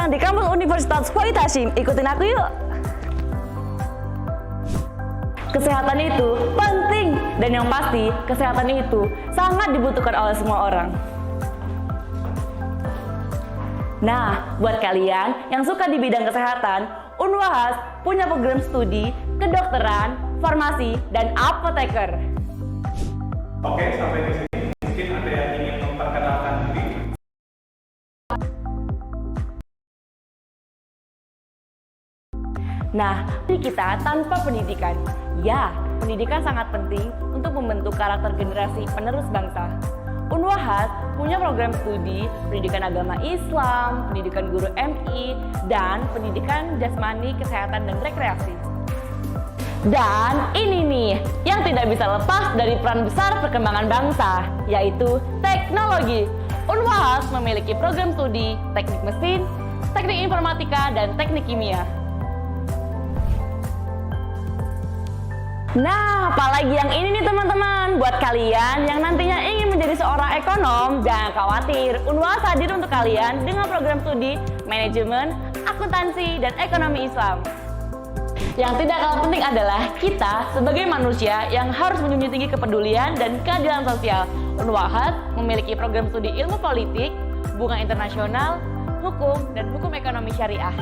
datang di kampus Universitas Wahid Hasyim. Ikutin aku yuk. Kesehatan itu penting, dan yang pasti kesehatan itu sangat dibutuhkan oleh semua orang. Nah, buat kalian yang suka di bidang kesehatan, Unwahas punya program studi kedokteran, farmasi, dan apoteker. Oke, sampai di sini mungkin ada yang ingin memperkenalkan diri. Nah, kita tanpa pendidikan. Ya, pendidikan sangat penting untuk membentuk karakter generasi penerus bangsa. Unwahas punya program studi pendidikan agama Islam, pendidikan guru MI, dan pendidikan jasmani, kesehatan, dan rekreasi. Dan ini nih yang tidak bisa lepas dari peran besar perkembangan bangsa, yaitu teknologi. Unwahas memiliki program studi teknik mesin, teknik informatika, dan teknik kimia. Nah, apalagi yang ini nih teman-teman, buat kalian yang nantinya ingin menjadi seorang ekonom, jangan khawatir, Unwahas hadir untuk kalian dengan program studi manajemen, akuntansi, dan ekonomi Islam. Yang tidak kalah penting adalah kita sebagai manusia yang harus menjunjung tinggi kepedulian dan keadilan sosial. Unwahas memiliki program studi ilmu politik, hubungan internasional, hukum, dan hukum ekonomi syariah.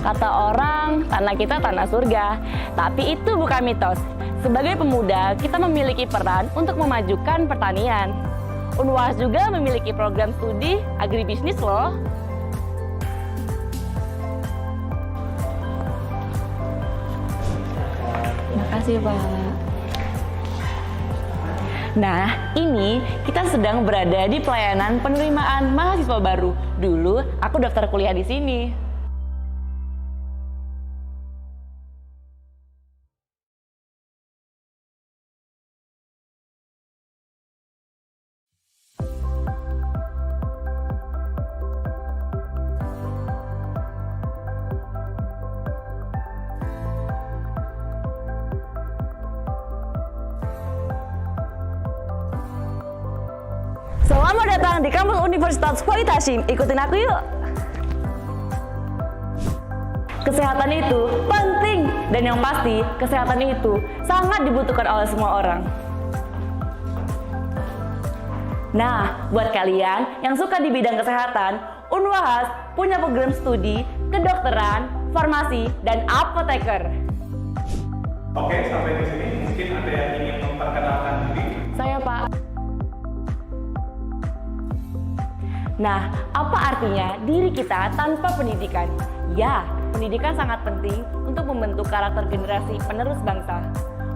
Kata orang, tanah kita tanah surga, tapi itu bukan mitos. Sebagai pemuda, kita memiliki peran untuk memajukan pertanian. Unwahas juga memiliki program studi agribisnis loh. Makasih, Pak. Nah, ini kita sedang berada di pelayanan penerimaan mahasiswa baru. Dulu aku daftar kuliah di sini. Selamat datang di kampus Universitas Wahid Hasyim. Ikutin aku yuk. Kesehatan itu penting, dan yang pasti kesehatan itu sangat dibutuhkan oleh semua orang. Nah, buat kalian yang suka di bidang kesehatan, Unwahas punya program studi kedokteran, farmasi, dan apoteker. Oke, sampai di sini mungkin ada yang ingin memperkenalkan diri. Saya, Pak. Nah, apa artinya diri kita tanpa pendidikan? Ya, pendidikan sangat penting untuk membentuk karakter generasi penerus bangsa.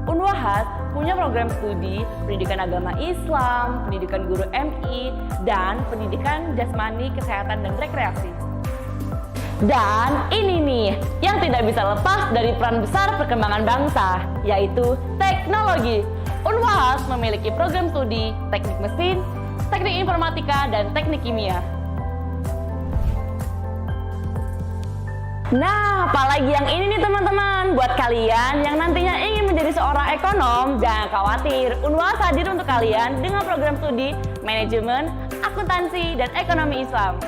Unwahas punya program studi pendidikan agama Islam, pendidikan guru MI, dan pendidikan jasmani, kesehatan, dan rekreasi. Dan ini nih yang tidak bisa lepas dari peran besar perkembangan bangsa, yaitu teknologi. Unwahas memiliki program studi teknik mesin, teknik informatika, dan teknik kimia. Nah, apalagi yang ini nih teman-teman, buat kalian yang nantinya ingin menjadi seorang ekonom, jangan khawatir, Unwahas hadir untuk kalian dengan program studi manajemen, akuntansi, dan ekonomi Islam.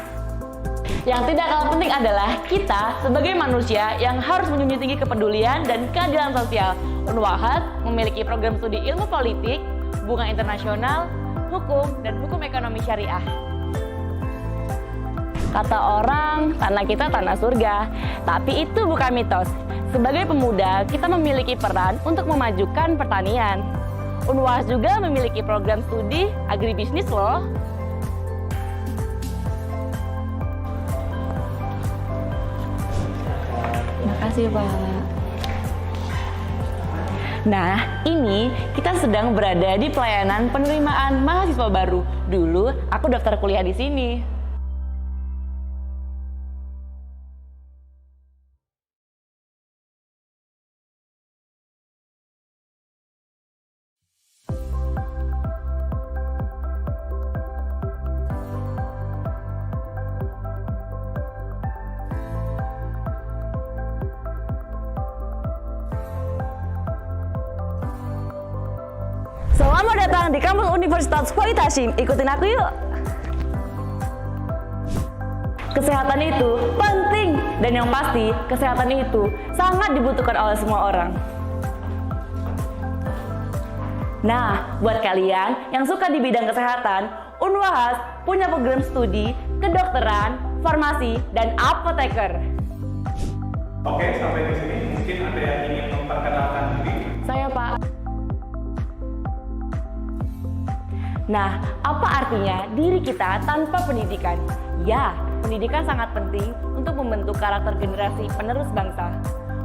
Yang tidak kalah penting adalah kita sebagai manusia yang harus menjunjung tinggi kepedulian dan keadilan sosial. Unwahas memiliki program studi ilmu politik, hubungan internasional, hukum, dan hukum ekonomi syariah. Kata orang, tanah kita tanah surga, tapi itu bukan mitos. Sebagai pemuda, kita memiliki peran untuk memajukan pertanian. Unwahas juga memiliki program studi agribisnis loh. Makasih, Pak. Nah, ini kita sedang berada di pelayanan penerimaan mahasiswa baru. Dulu aku daftar kuliah di sini. Selamat datang di kampus Universitas Wahid Hasyim. Ikutin aku yuk. Kesehatan itu penting, dan yang pasti kesehatan itu sangat dibutuhkan oleh semua orang. Nah, buat kalian yang suka di bidang kesehatan, Unwahas punya program studi kedokteran, farmasi, dan apoteker. Oke, sampai di sini mungkin ada yang ingin memperkenalkan diri. Saya, Pak. Nah, apa artinya diri kita tanpa pendidikan? Ya, pendidikan sangat penting untuk membentuk karakter generasi penerus bangsa.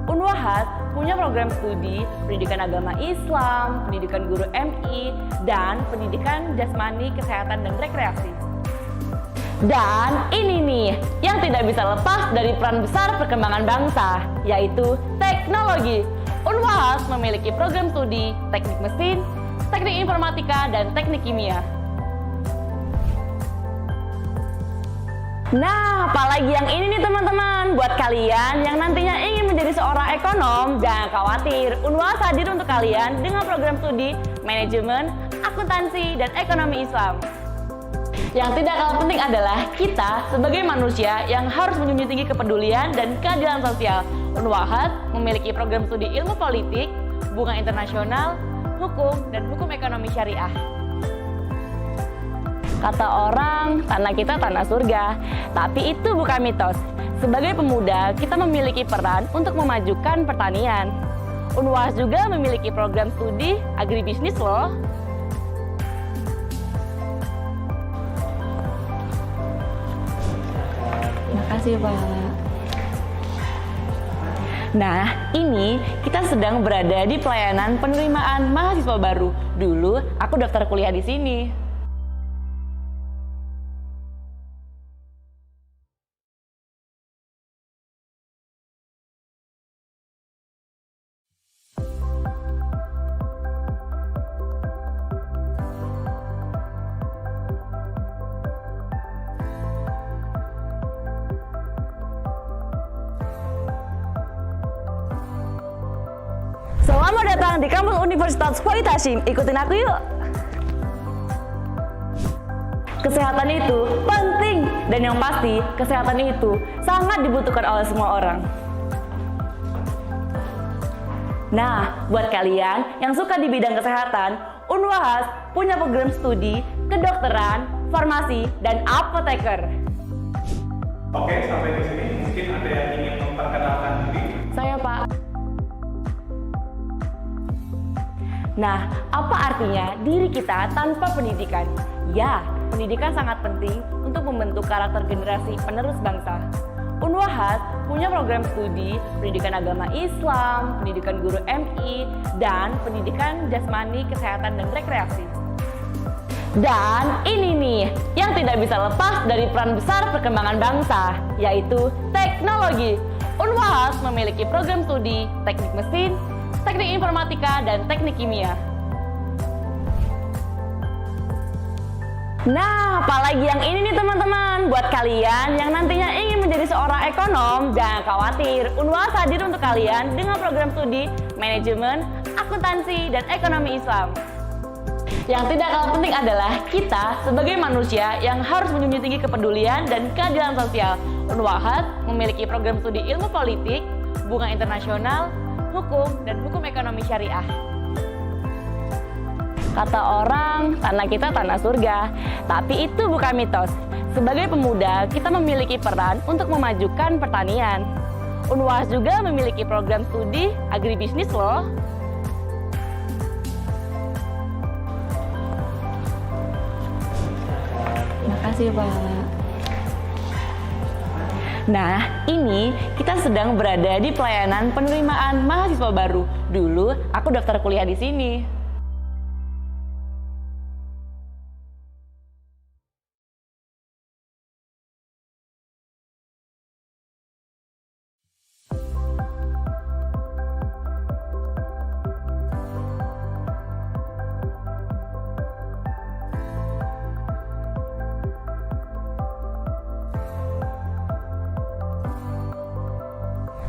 Unwahas punya program studi pendidikan agama Islam, pendidikan guru MI, dan pendidikan jasmani, kesehatan, dan rekreasi. Dan ini nih yang tidak bisa lepas dari peran besar perkembangan bangsa, yaitu teknologi. Unwahas memiliki program studi teknik mesin, teknik informatika, dan teknik kimia. Nah, apalagi yang ini nih teman-teman, buat kalian yang nantinya ingin menjadi seorang ekonom, jangan khawatir, Unwahas hadir untuk kalian dengan program studi manajemen, akuntansi, dan ekonomi Islam. Yang tidak kalah penting adalah kita sebagai manusia yang harus menjunjung tinggi kepedulian dan keadilan sosial. Unwahas memiliki program studi ilmu politik, hubungan internasional, hukum, dan hukum ekonomi syariah. Kata orang, tanah kita tanah surga, tapi itu bukan mitos. Sebagai pemuda, kita memiliki peran untuk memajukan pertanian. Unwahas juga memiliki program studi agribisnis loh. Makasih, Pak. Nah, ini kita sedang berada di pelayanan penerimaan mahasiswa baru. Dulu aku daftar kuliah di sini. Selamat datang di kampus Universitas Wahid Hasyim. Ikutin aku yuk. Kesehatan itu penting, dan yang pasti kesehatan itu sangat dibutuhkan oleh semua orang. Nah, buat kalian yang suka di bidang kesehatan, Unwahas punya program studi kedokteran, farmasi, dan apoteker. Oke, sampai di sini mungkin ada yang ingin memperkenalkan diri. Saya, Pak. Nah, apa artinya diri kita tanpa pendidikan? Ya, pendidikan sangat penting untuk membentuk karakter generasi penerus bangsa. Unwahas punya program studi pendidikan agama Islam, pendidikan guru MI, dan pendidikan jasmani, kesehatan, dan rekreasi. Dan ini nih yang tidak bisa lepas dari peran besar perkembangan bangsa, yaitu teknologi. Unwahas memiliki program studi teknik mesin, teknik informatika, dan teknik kimia. Nah, apalagi yang ini nih teman-teman, buat kalian yang nantinya ingin menjadi seorang ekonom, jangan khawatir, Unwahas hadir untuk kalian dengan program studi manajemen, akuntansi, dan ekonomi Islam. Yang tidak kalah penting adalah kita sebagai manusia yang harus menjunjung tinggi kepedulian dan keadilan sosial. Unwahas memiliki program studi ilmu politik, hubungan internasional, hukum, dan hukum ekonomi syariah. Kata orang, tanah kita tanah surga, tapi itu bukan mitos. Sebagai pemuda, kita memiliki peran untuk memajukan pertanian. Unwahas juga memiliki program studi agribisnis loh. Makasih, Pak. Nah, ini kita sedang berada di pelayanan penerimaan mahasiswa baru. Dulu aku daftar kuliah di sini.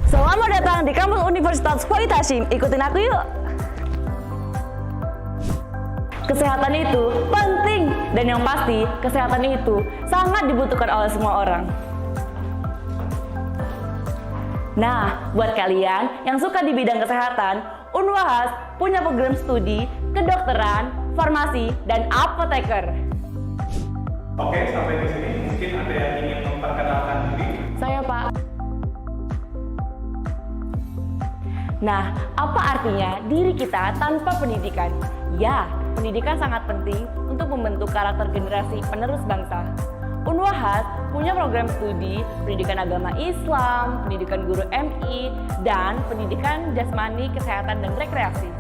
Selamat datang di kampus Universitas Wahid Hasyim. Ikutin aku yuk. Kesehatan itu penting, dan yang pasti kesehatan itu sangat dibutuhkan oleh semua orang. Nah, buat kalian yang suka di bidang kesehatan, Unwahas punya program studi kedokteran, farmasi, dan apoteker. Oke, sampai di sini mungkin ada yang ingin memperkenalkan diri. Saya, Pak. Nah, apa artinya diri kita tanpa pendidikan? Ya, pendidikan sangat penting untuk membentuk karakter generasi penerus bangsa. Unwahas punya program studi pendidikan agama Islam, pendidikan guru MI, dan pendidikan jasmani, kesehatan, dan rekreasi.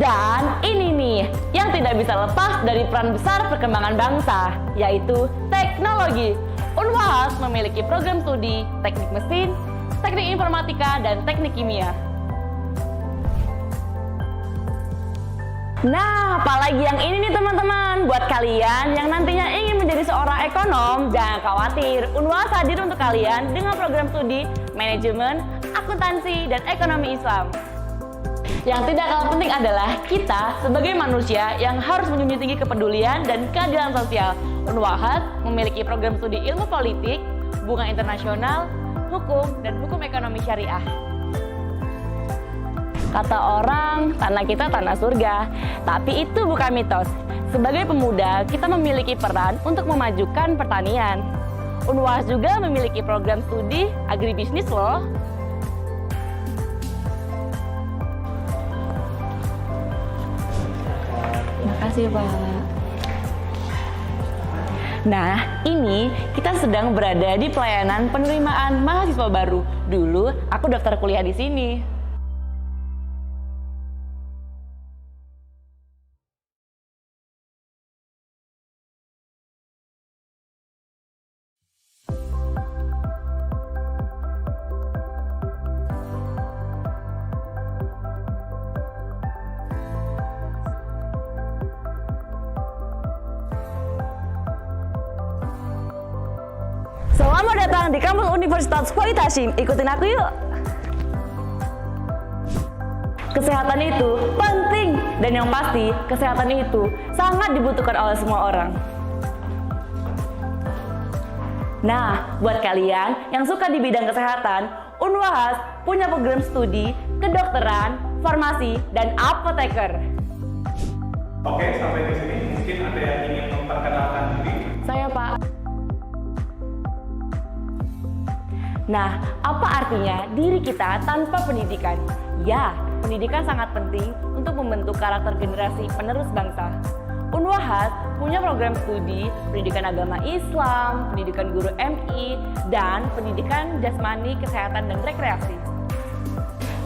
Dan ini nih yang tidak bisa lepas dari peran besar perkembangan bangsa, yaitu teknologi. Unwahas memiliki program studi teknik mesin, teknik informatika, dan teknik kimia. Nah, apalagi yang ini nih teman-teman, buat kalian yang nantinya ingin menjadi seorang ekonom, jangan khawatir, Unwahas hadir untuk kalian dengan program studi manajemen, akuntansi, dan ekonomi Islam. Yang tidak kalah penting adalah kita sebagai manusia yang harus menjunjung tinggi kepedulian dan keadilan sosial. Unwahas memiliki program studi ilmu politik, hubungan internasional, hukum, dan hukum ekonomi syariah. Kata orang, tanah kita tanah surga, tapi itu bukan mitos. Sebagai pemuda, kita memiliki peran untuk memajukan pertanian. Unwahas juga memiliki program studi agribisnis loh. Makasih, Pak. Nah, ini kita sedang berada di pelayanan penerimaan mahasiswa baru. Dulu aku daftar kuliah di sini. Selamat datang di kampus Universitas Wahid Hasyim. Ikutin aku yuk. Kesehatan itu penting, dan yang pasti kesehatan itu sangat dibutuhkan oleh semua orang. Nah, buat kalian yang suka di bidang kesehatan, Unwahas punya program studi kedokteran, farmasi, dan apoteker. Oke, sampai di sini mungkin ada yang ingin memperkenalkan diri. Saya, Pak. Nah, apa artinya diri kita tanpa pendidikan? Ya, pendidikan sangat penting untuk membentuk karakter generasi penerus bangsa. Unwahas punya program studi pendidikan agama Islam, pendidikan guru MI, dan pendidikan jasmani, kesehatan, dan rekreasi.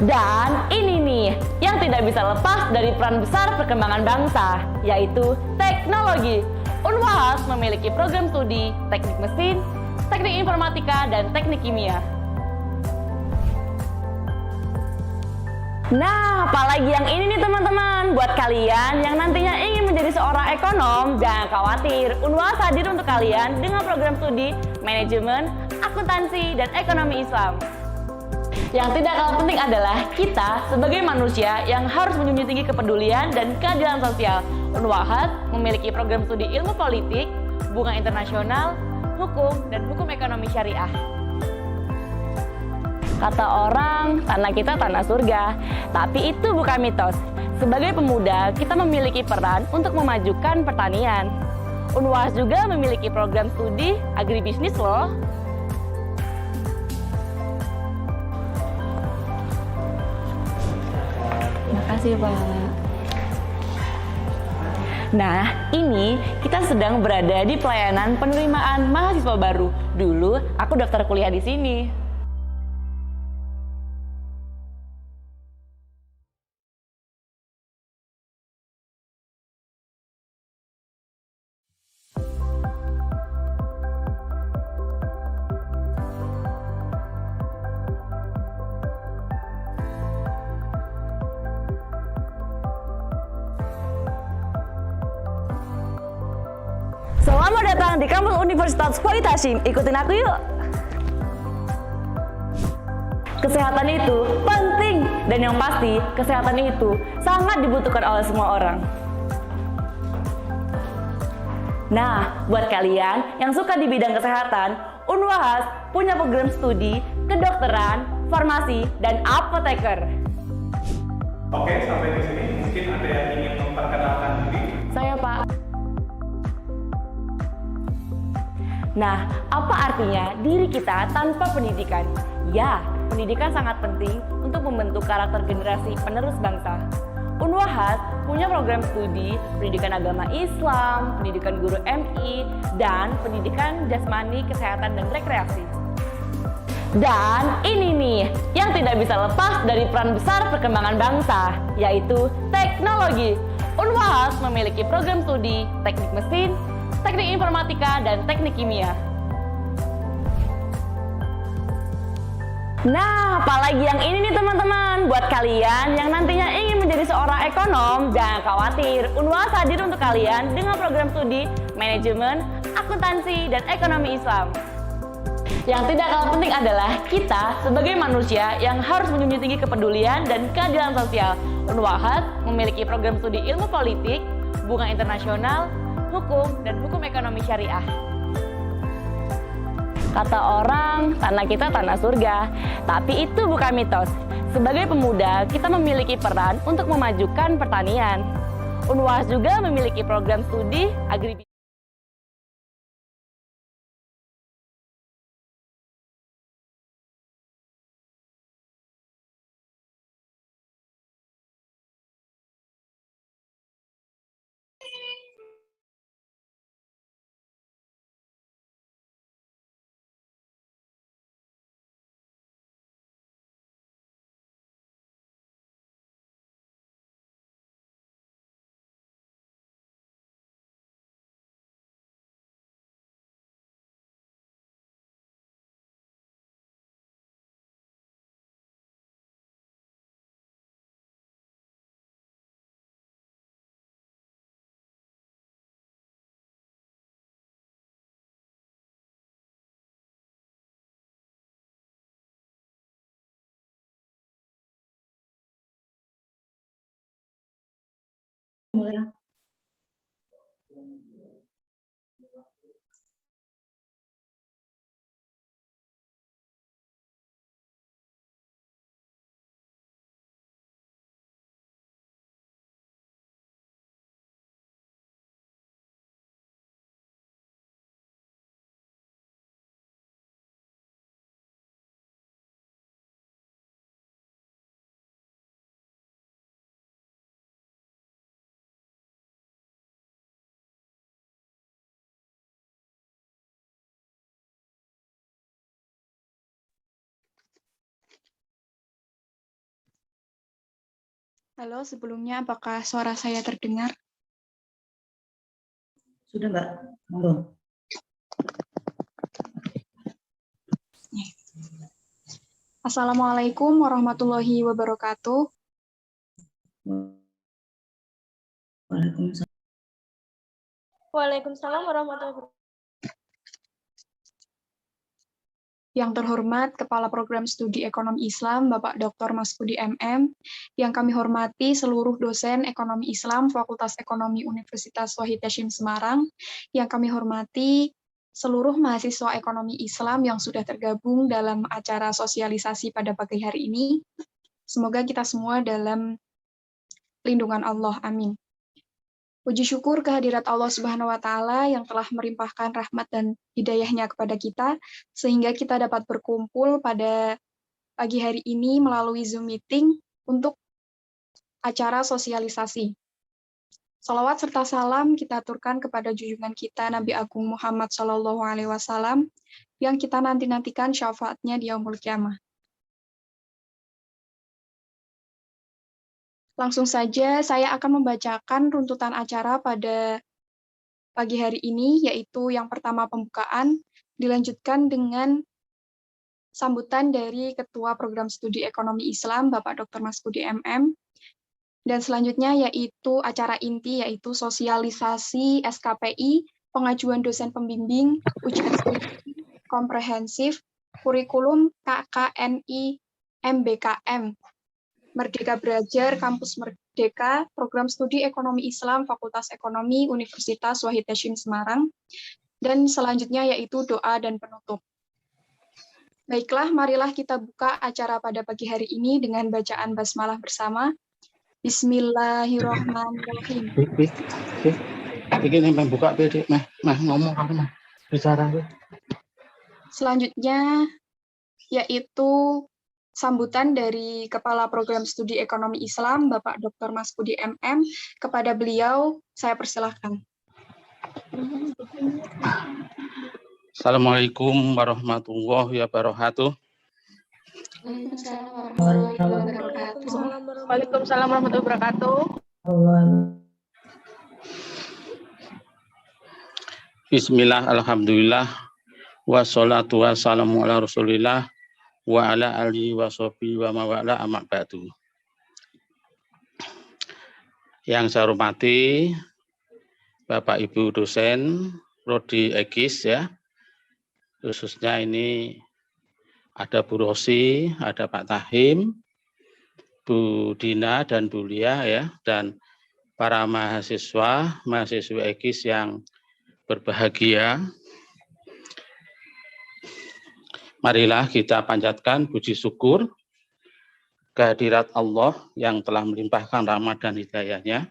Dan ini nih yang tidak bisa lepas dari peran besar perkembangan bangsa, yaitu teknologi. Unwahas memiliki program studi teknik mesin, teknik informatika, dan teknik kimia. Nah, apalagi yang ini nih teman-teman, buat kalian yang nantinya ingin menjadi seorang ekonom, jangan khawatir, Unwahas hadir untuk kalian dengan program studi manajemen, akuntansi, dan ekonomi Islam. Yang tidak kalah penting adalah kita sebagai manusia yang harus menjunjung tinggi kepedulian dan keadilan sosial. Unwahas memiliki program studi ilmu politik, hubungan internasional, hukum, dan hukum ekonomi syariah. Kata orang, tanah kita tanah surga, tapi itu bukan mitos. Sebagai pemuda, kita memiliki peran untuk memajukan pertanian. Unwahas juga memiliki program studi agribisnis loh. Makasih, Pak. Nah, ini kita sedang berada di pelayanan penerimaan mahasiswa baru. Dulu aku daftar kuliah di sini. Selamat datang di kampus Universitas Wahid Hasyim. Ikutin aku yuk. Kesehatan itu penting, dan yang pasti kesehatan itu sangat dibutuhkan oleh semua orang. Nah, buat kalian yang suka di bidang kesehatan, Unwahas punya program studi kedokteran, farmasi, dan apoteker. Oke, sampai di sini mungkin ada yang ingin memperkenalkan diri. Saya Pak. Nah, apa artinya diri kita tanpa pendidikan? Ya, pendidikan sangat penting untuk membentuk karakter generasi penerus bangsa. Unwahas punya program studi pendidikan agama Islam, pendidikan guru MI, dan pendidikan jasmani, kesehatan, dan rekreasi. Dan ini nih yang tidak bisa lepas dari peran besar perkembangan bangsa, yaitu teknologi. Unwahas memiliki program studi teknik mesin, teknik informatika, dan teknik kimia. Nah, apalagi yang ini nih teman-teman, buat kalian yang nantinya ingin menjadi seorang ekonom, jangan khawatir, Unwahas hadir untuk kalian dengan program studi manajemen, akuntansi, dan ekonomi Islam. Yang tidak kalah penting adalah kita sebagai manusia yang harus menjunjung tinggi kepedulian dan keadilan sosial. Unwahas memiliki program studi ilmu politik, hubungan internasional, hukum, dan hukum ekonomi syariah. Kata orang, tanah kita tanah surga, tapi itu bukan mitos. Sebagai pemuda, kita memiliki peran untuk memajukan pertanian. Unwahas juga memiliki program studi agribisnis. Halo, sebelumnya apakah suara saya terdengar? Sudah, Mbak. Monggo. Assalamualaikum warahmatullahi wabarakatuh. Waalaikumsalam. Waalaikumsalam warahmatullahi wabarakatuh. Yang terhormat Kepala Program Studi Ekonomi Islam, Bapak Dr. Masfudi MM, yang kami hormati seluruh dosen Ekonomi Islam Fakultas Ekonomi Universitas Wahid Hasyim Semarang, yang kami hormati seluruh mahasiswa Ekonomi Islam yang sudah tergabung dalam acara sosialisasi pada pagi hari ini. Semoga kita semua dalam lindungan Allah. Amin. Puji syukur kehadirat Allah Subhanahu wa Ta'ala yang telah melimpahkan rahmat dan hidayahnya kepada kita, sehingga kita dapat berkumpul pada pagi hari ini melalui Zoom meeting untuk acara sosialisasi. Salawat serta salam kita aturkan kepada junjungan kita Nabi Agung Muhammad SAW yang kita nanti-nantikan syafaatnya di Yaumul Qiyamah. Langsung saja saya akan membacakan runtutan acara pada pagi hari ini, yaitu yang pertama pembukaan, dilanjutkan dengan sambutan dari Ketua Program Studi Ekonomi Islam, Bapak Dr. Masfudi MM, dan selanjutnya yaitu acara inti, yaitu sosialisasi SKPI, pengajuan dosen pembimbing, ujian skripsi komprehensif, kurikulum KKNI MBKM, Merdeka Belajar, Kampus Merdeka, Program Studi Ekonomi Islam, Fakultas Ekonomi, Universitas Wahid Hasyim Semarang, dan selanjutnya yaitu doa dan penutup. Baiklah, marilah kita buka acara pada pagi hari ini dengan bacaan basmalah bersama. Bismillahirrahmanirrahim. Iki nek buka PD meh ngomong aku meh bicara. Selanjutnya yaitu sambutan dari Kepala Program Studi Ekonomi Islam, Bapak Dr. Maspudi MM. Kepada beliau, saya persilahkan. Assalamualaikum warahmatullahi wabarakatuh. Waalaikumsalam warahmatullahi wabarakatuh. Bismillah, alhamdulillah, wassalatu wassalamu ala rasulillah, wa ala alihi wa sahbihi wa mawala amma ba'du. Yang saya hormati Bapak Ibu dosen Prodi Ekis ya, khususnya ini ada Bu Rosi, ada Pak Tahim, Bu Dina dan Bu Lia ya, dan para mahasiswa Ekis yang berbahagia. Marilah kita panjatkan puji syukur kehadirat Allah yang telah melimpahkan rahmat dan hidayahnya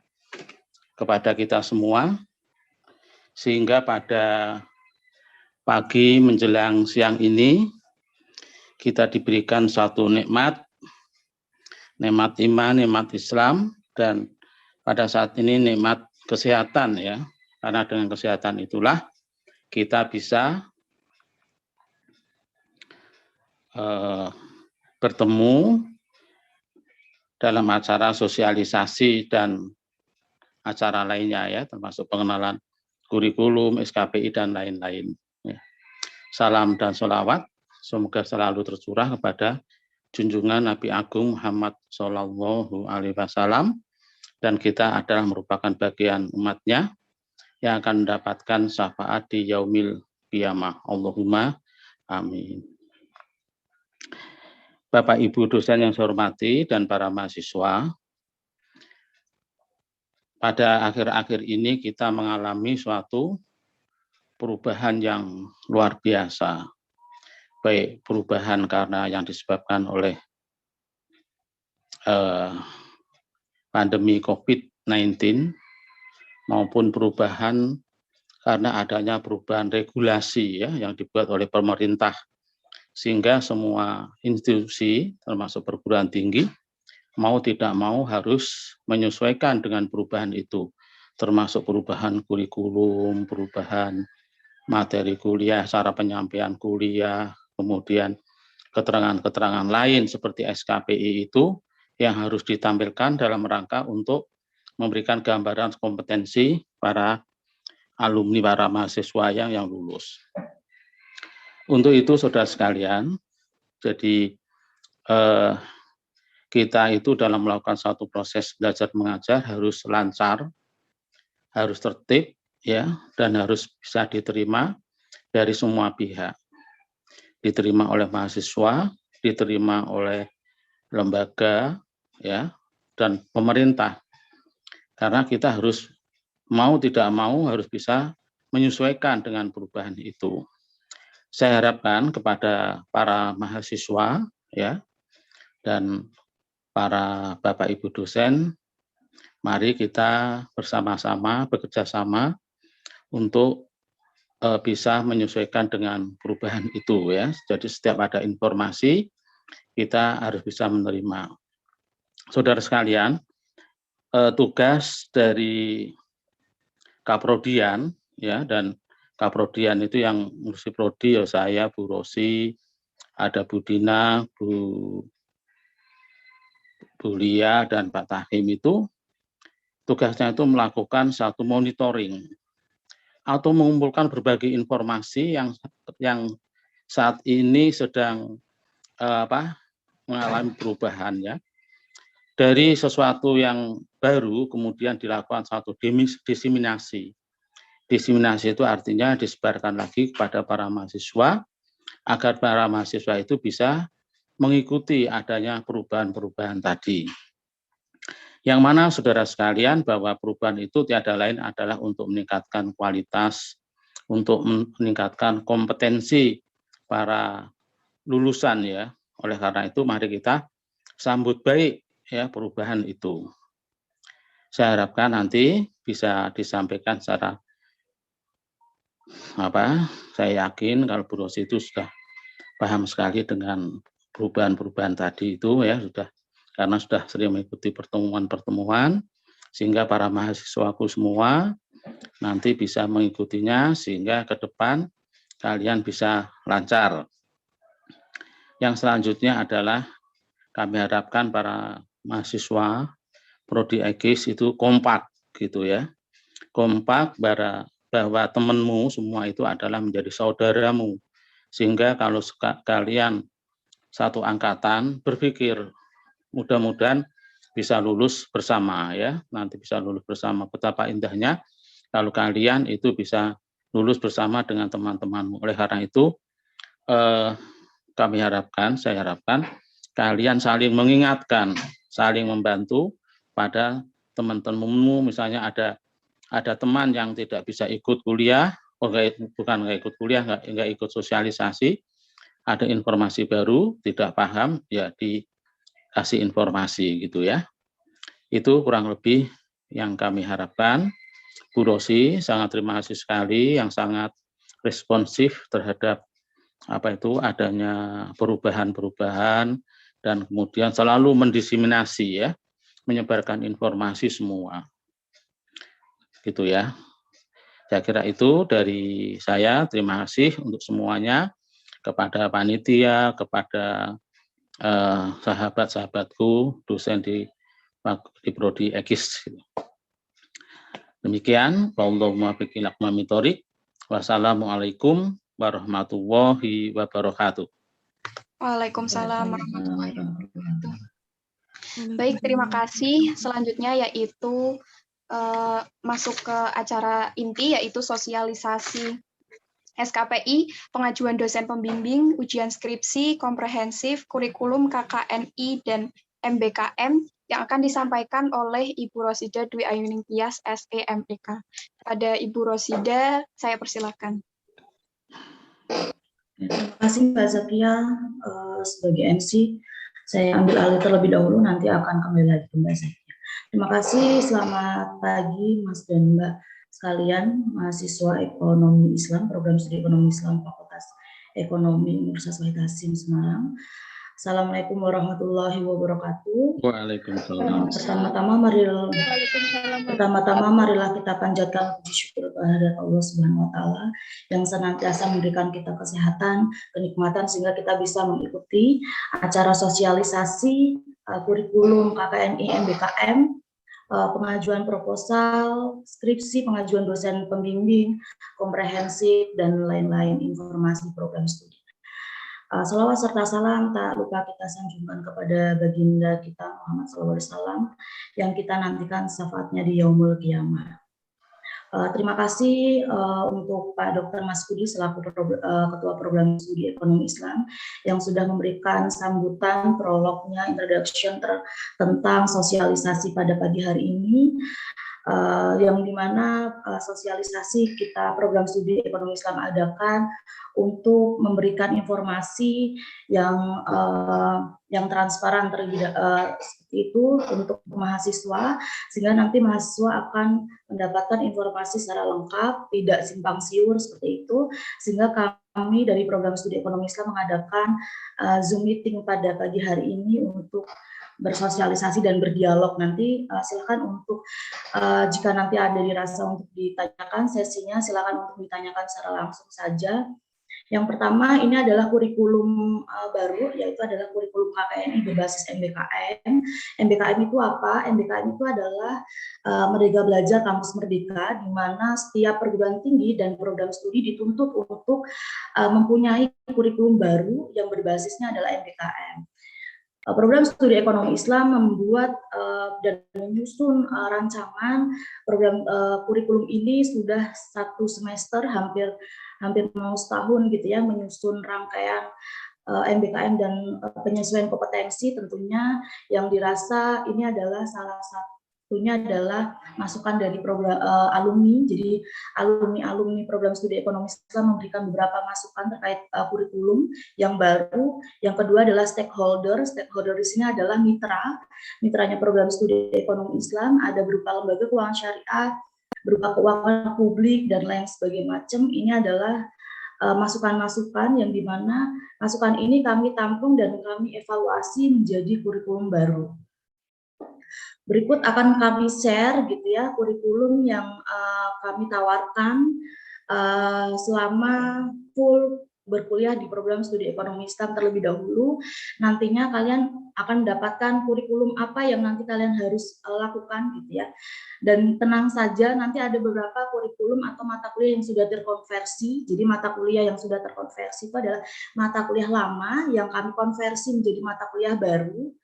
kepada kita semua, sehingga pada pagi menjelang siang ini kita diberikan satu nikmat iman, nikmat Islam, dan pada saat ini nikmat kesehatan ya, karena dengan kesehatan itulah kita bisa bertemu dalam acara sosialisasi dan acara lainnya ya, termasuk pengenalan kurikulum, SKPI dan lain-lain. Salam dan sholawat semoga selalu tercurah kepada junjungan Nabi Agung Muhammad Shallallahu Alaihi Wasallam, dan kita adalah merupakan bagian umatnya yang akan mendapatkan syafaat di yaumil qiyamah. Allahumma amin. Bapak Ibu dosen yang saya hormati dan para mahasiswa, pada akhir-akhir ini kita mengalami suatu perubahan yang luar biasa. Baik perubahan karena yang disebabkan oleh pandemi COVID-19 maupun perubahan karena adanya perubahan regulasi ya yang dibuat oleh pemerintah, sehingga semua institusi termasuk perguruan tinggi mau tidak mau harus menyesuaikan dengan perubahan itu, termasuk perubahan kurikulum, perubahan materi kuliah, cara penyampaian kuliah, kemudian keterangan-keterangan lain seperti SKPI itu yang harus ditampilkan dalam rangka untuk memberikan gambaran kompetensi para alumni, para mahasiswa yang lulus. Untuk itu saudara sekalian, jadi kita itu dalam melakukan satu proses belajar mengajar harus lancar, harus tertib ya, dan harus bisa diterima dari semua pihak. Diterima oleh mahasiswa, diterima oleh lembaga ya, dan pemerintah. Karena kita harus mau tidak mau harus bisa menyesuaikan dengan perubahan itu. Saya harapkan kepada para mahasiswa ya dan para Bapak Ibu dosen, mari kita bersama-sama bekerja sama untuk bisa menyesuaikan dengan perubahan itu ya. Jadi setiap ada informasi kita harus bisa menerima. Saudara sekalian, tugas dari Kaprodian ya, dan Kaprodian itu yang ngurusi prodi ya saya, Bu Rosi, ada Bu Dina, Bu Lia dan Pak Tahim, itu tugasnya itu melakukan satu monitoring atau mengumpulkan berbagai informasi yang saat ini sedang mengalami perubahan ya. Dari sesuatu yang baru kemudian dilakukan satu diseminasi. Diseminasi itu artinya disebarkan lagi kepada para mahasiswa agar para mahasiswa itu bisa mengikuti adanya perubahan-perubahan tadi. Yang mana saudara sekalian bahwa perubahan itu tiada lain adalah untuk meningkatkan kualitas, untuk meningkatkan kompetensi para lulusan ya. Oleh karena itu mari kita sambut baik ya perubahan itu. Saya harapkan nanti bisa disampaikan secara saya yakin kalau Bu Rosi itu sudah paham sekali dengan perubahan-perubahan tadi itu ya, karena sudah sering mengikuti pertemuan-pertemuan, sehingga para mahasiswaku semua nanti bisa mengikutinya sehingga ke depan kalian bisa lancar. Yang selanjutnya adalah kami harapkan para mahasiswa Prodi Ekis itu kompak gitu ya. Kompak bahwa temanmu semua itu adalah menjadi saudaramu. Sehingga kalau kalian satu angkatan berpikir mudah-mudahan bisa lulus bersama ya, nanti bisa lulus bersama. Betapa indahnya kalau kalian itu bisa lulus bersama dengan teman-temanmu. Oleh karena itu saya harapkan kalian saling mengingatkan, saling membantu pada teman-temanmu. Misalnya ada teman yang tidak bisa ikut kuliah, bukan nggak ikut kuliah, nggak ikut sosialisasi, ada informasi baru, tidak paham, ya dikasih informasi gitu ya. Itu kurang lebih yang kami harapkan. Bu Rosi sangat terima kasih sekali, yang sangat responsif terhadap adanya perubahan-perubahan, dan kemudian selalu mendiseminasi ya, menyebarkan informasi semua. Gitu ya. Saya kira itu dari saya. Terima kasih untuk semuanya, kepada panitia, kepada sahabat-sahabatku, dosen di Prodi Ekis. Demikian, Allahumma biqil aqmami thoriq. Wassalamualaikum warahmatullahi wabarakatuh. Waalaikumsalam warahmatullahi wabarakatuh. Baik, terima kasih. Selanjutnya yaitu masuk ke acara inti, yaitu sosialisasi SKPI, pengajuan dosen pembimbing, ujian skripsi, komprehensif, kurikulum KKNI, dan MBKM yang akan disampaikan oleh Ibu Rosida Dwi Ayuning Tias, SEMEK. Pada Ibu Rosida, saya persilakan. Terima kasih Mbak Zakia sebagai MC. Saya ambil alih terlebih dahulu, nanti akan kembali lagi ke Mbak Zakia. Terima kasih, selamat pagi Mas dan Mbak sekalian, mahasiswa Ekonomi Islam, Program Studi Ekonomi Islam Fakultas Ekonomi Universitas Wahid Hasim Semarang. Assalamualaikum warahmatullahi wabarakatuh. Waalaikumsalam. Pertama-tama marilah kita panjatkan puji syukur kehadirat Allah Subhanahu wa taala yang senantiasa memberikan kita kesehatan, kenikmatan sehingga kita bisa mengikuti acara sosialisasi kurikulum KKNI MBKM, pengajuan proposal, skripsi, pengajuan dosen pembimbing, komprehensif, dan lain-lain informasi program studi. Salawat serta salam tak lupa kita sanjungkan kepada baginda kita Muhammad SAW yang kita nantikan syafaatnya di Yaumul Qiyamah. Terima kasih untuk Pak Dr. Mas Budi selaku Ketua Program Studi Ekonomi Islam yang sudah memberikan sambutan prolognya, introduction tentang sosialisasi pada pagi hari ini. Yang dimana sosialisasi kita Program Studi Ekonomi Islam adakan untuk memberikan informasi yang transparan seperti itu untuk mahasiswa, sehingga nanti mahasiswa akan mendapatkan informasi secara lengkap, tidak simpang siur seperti itu, sehingga kami dari Program Studi Ekonomi Islam mengadakan Zoom meeting pada pagi hari ini untuk bersosialisasi dan berdialog. Nanti silakan untuk jika nanti ada dirasa untuk ditanyakan sesinya, silakan untuk ditanyakan secara langsung saja. Yang pertama ini adalah kurikulum baru, yaitu adalah kurikulum KKNI berbasis MBKM. MBKM itu apa? MBKM itu adalah Merdeka Belajar Kampus Merdeka, di mana setiap perguruan tinggi dan program studi dituntut untuk mempunyai kurikulum baru yang berbasisnya adalah MBKM. Program Studi Ekonomi Islam membuat dan menyusun rancangan program kurikulum ini sudah 1 semester, hampir mau setahun gitu ya, menyusun rangkaian MBKM dan penyesuaian kompetensi tentunya yang dirasa ini adalah salah satu Tentunya adalah masukan dari program alumni. Jadi alumni program studi ekonomi Islam memberikan beberapa masukan terkait kurikulum yang baru. Yang kedua adalah stakeholder. Stakeholder di sini adalah mitranya program studi ekonomi Islam, ada berupa lembaga keuangan syariah, berupa keuangan publik dan lain sebagainya macam. Ini adalah masukan-masukan yang dimana masukan ini kami tampung dan kami evaluasi menjadi kurikulum baru. Berikut akan kami share gitu ya kurikulum yang kami tawarkan selama full berkuliah di program studi ekonomi Islam terlebih dahulu. Nantinya kalian akan mendapatkan kurikulum apa yang nanti kalian harus lakukan gitu ya. Dan tenang saja, nanti ada beberapa kurikulum atau mata kuliah yang sudah terkonversi. Jadi mata kuliah yang sudah terkonversi itu adalah mata kuliah lama yang kami konversi menjadi mata kuliah baru.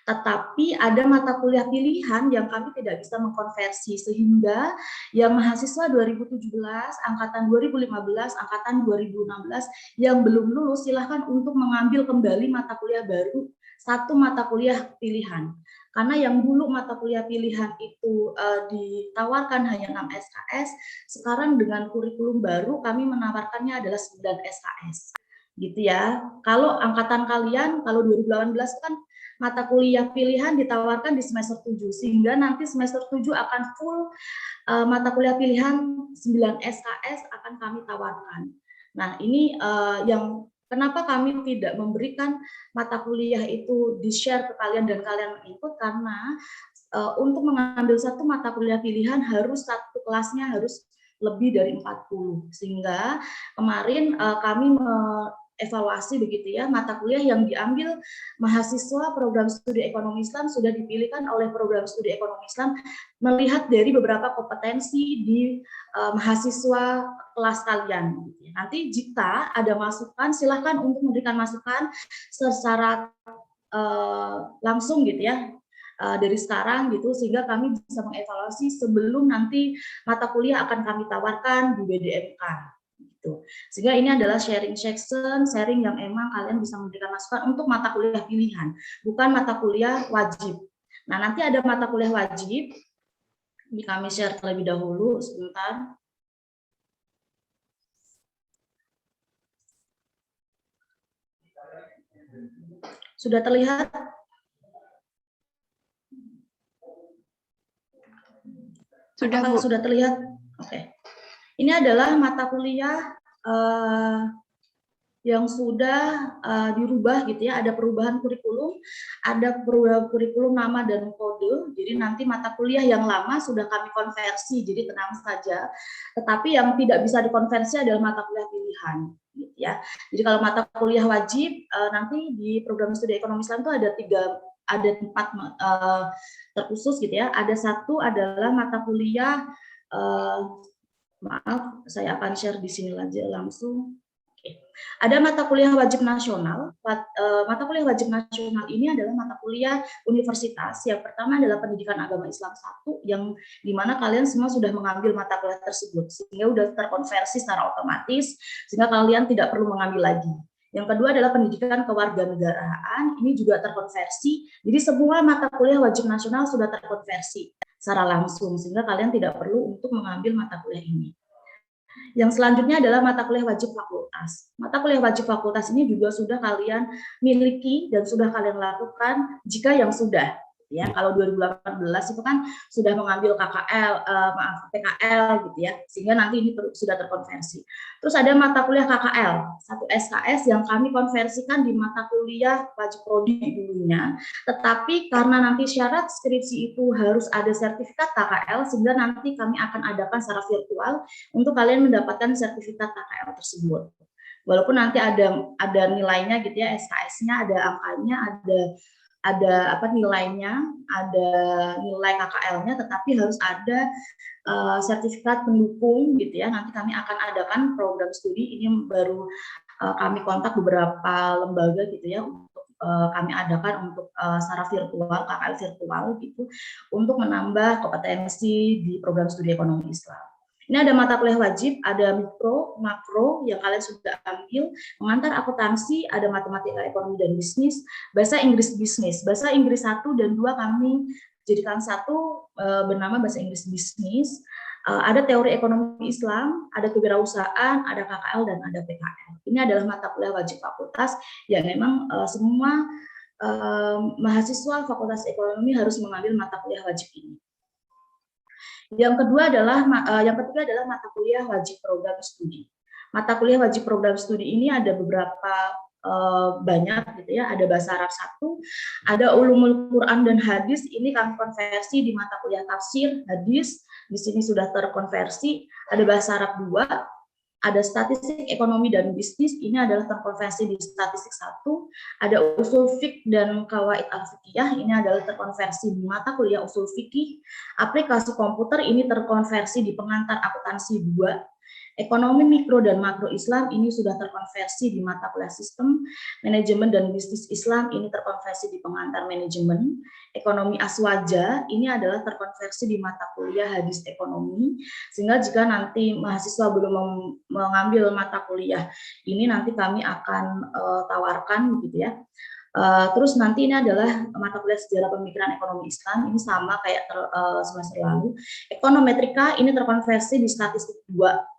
Tetapi ada mata kuliah pilihan yang kami tidak bisa mengkonversi, sehingga yang mahasiswa 2017, angkatan 2015, angkatan 2016 yang belum lulus silahkan untuk mengambil kembali mata kuliah baru, satu mata kuliah pilihan. Karena yang dulu mata kuliah pilihan itu ditawarkan hanya 6 SKS, sekarang dengan kurikulum baru kami menawarkannya adalah 9 SKS. Gitu ya. Kalau angkatan kalian, kalau 2018 kan mata kuliah pilihan ditawarkan di semester 7, sehingga nanti semester 7 akan full mata kuliah pilihan 9 SKS akan kami tawarkan. Nah, ini yang kenapa kami tidak memberikan mata kuliah itu di-share ke kalian dan kalian mengikut, karena untuk mengambil satu mata kuliah pilihan harus satu kelasnya harus lebih dari 40. Sehingga kemarin kami evaluasi begitu ya, mata kuliah yang diambil mahasiswa program studi ekonomi Islam sudah dipilihkan oleh program studi ekonomi Islam melihat dari beberapa kompetensi di mahasiswa kelas kalian. Nanti jika ada masukan, silahkan untuk memberikan masukan secara langsung gitu ya, dari sekarang gitu, sehingga kami bisa mengevaluasi sebelum nanti mata kuliah akan kami tawarkan di BDMK. Gitu. Sehingga ini adalah sharing section, sharing yang emang kalian bisa memberikan masukan untuk mata kuliah pilihan, bukan mata kuliah wajib. Nah, nanti ada mata kuliah wajib, ini kami share terlebih dahulu, sebentar. Sudah terlihat? Sudah, Bu. Sudah terlihat? Oke. Ini adalah mata kuliah yang sudah dirubah gitu ya, ada perubahan kurikulum, ada perubahan kurikulum nama dan kode. Jadi nanti mata kuliah yang lama sudah kami konversi, jadi tenang saja. Tetapi yang tidak bisa dikonversi adalah mata kuliah pilihan, gitu ya. Jadi kalau mata kuliah wajib nanti di program studi ekonomi Islam itu ada 4 terkhusus gitu ya. Ada satu adalah mata kuliah maaf, saya akan share di sini aja langsung. Oke. Ada mata kuliah wajib nasional. Mata kuliah wajib nasional ini adalah mata kuliah universitas. Yang pertama adalah pendidikan agama Islam 1, yang dimana kalian semua sudah mengambil mata kuliah tersebut, sehingga sudah terkonversi secara otomatis, sehingga kalian tidak perlu mengambil lagi. Yang kedua adalah pendidikan kewarganegaraan, ini juga terkonversi. Jadi semua mata kuliah wajib nasional sudah terkonversi secara langsung, sehingga kalian tidak perlu untuk mengambil mata kuliah ini. Yang selanjutnya adalah mata kuliah wajib fakultas. Mata kuliah wajib fakultas ini juga sudah kalian miliki dan sudah kalian lakukan jika yang sudah. Ya, kalau 2018 itu kan sudah mengambil PKL gitu ya, sehingga nanti ini sudah terkonversi. Terus ada mata kuliah KKL, 1 SKS yang kami konversikan di mata kuliah wajib prodi dulunya, tetapi karena nanti syarat skripsi itu harus ada sertifikat KKL, sehingga nanti kami akan adakan secara virtual untuk kalian mendapatkan sertifikat KKL tersebut. Walaupun nanti ada nilainya gitu ya, SKS-nya ada angkanya, ada nilainya, ada nilai KKL-nya, tetapi harus ada sertifikat pendukung gitu ya. Nanti kami akan adakan program studi ini baru kami kontak beberapa lembaga gitu ya untuk kami adakan untuk secara virtual, KKL virtual gitu, untuk menambah kompetensi di program studi ekonomi Islam. Ini ada mata kuliah wajib, ada mikro, makro yang kalian sudah ambil, pengantar akuntansi, ada matematika ekonomi dan bisnis, bahasa Inggris bisnis. Bahasa Inggris 1 dan 2 kami jadikan satu bernama bahasa Inggris bisnis. Ada teori ekonomi Islam, ada kewirausahaan, ada KKL, dan ada PKL. Ini adalah mata kuliah wajib fakultas yang memang semua mahasiswa Fakultas Ekonomi harus mengambil mata kuliah wajib ini. Yang ketiga adalah mata kuliah wajib program studi. Mata kuliah wajib program studi ini ada beberapa banyak gitu ya, ada bahasa Arab 1, ada ulumul Quran dan hadis, ini kami konversi di mata kuliah tafsir, hadis, di sini sudah terkonversi, ada bahasa Arab 2, ada statistik ekonomi dan bisnis, ini adalah terkonversi di statistik 1, ada usul fiqh dan kawaid al-fiqhiyah, ini adalah terkonversi di mata kuliah usul fikih, aplikasi komputer ini terkonversi di pengantar akuntansi 2, ekonomi mikro dan makro Islam ini sudah terkonversi di mata kuliah sistem, manajemen dan bisnis Islam ini terkonversi di pengantar manajemen, ekonomi aswaja ini adalah terkonversi di mata kuliah hadis ekonomi, sehingga jika nanti mahasiswa belum mengambil mata kuliah ini nanti kami akan tawarkan gitu ya. Terus nanti ini adalah mata kuliah sejarah pemikiran ekonomi Islam, ini sama kayak semester lalu. Ekonometrika ini terkonversi di statistik 2.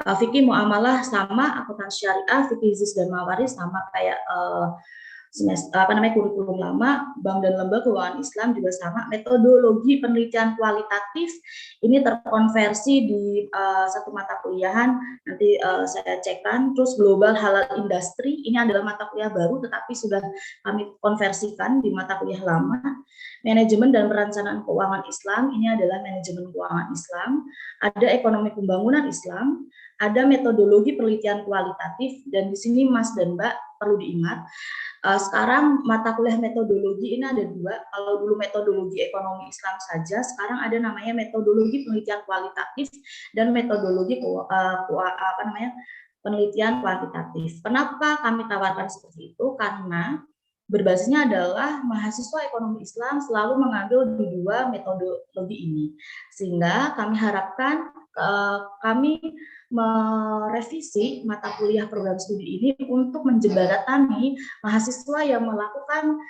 Fikih muamalah sama, akuntansi syariah, fikih hizis dan mawaris sama kayak kurikulum lama. Bank dan lembaga keuangan Islam juga sama. Metodologi penelitian kualitatif ini terkonversi di satu mata kuliahan, nanti saya cekkan. Terus global halal industri ini adalah mata kuliah baru tetapi sudah kami konversikan di mata kuliah lama. Manajemen dan perencanaan keuangan Islam ini adalah manajemen keuangan Islam. Ada ekonomi pembangunan Islam, ada metodologi penelitian kualitatif, dan di sini Mas dan Mbak perlu diingat, sekarang mata kuliah metodologi ini ada 2. Kalau dulu metodologi ekonomi Islam saja, sekarang ada namanya metodologi penelitian kualitatif dan metodologi penelitian kuantitatif. Kenapa kami tawarkan seperti itu? Karena berbasisnya adalah mahasiswa ekonomi Islam selalu mengambil di 2 metodologi ini, sehingga kami harapkan kami merevisi mata kuliah program studi ini untuk menjembatani mahasiswa yang melakukan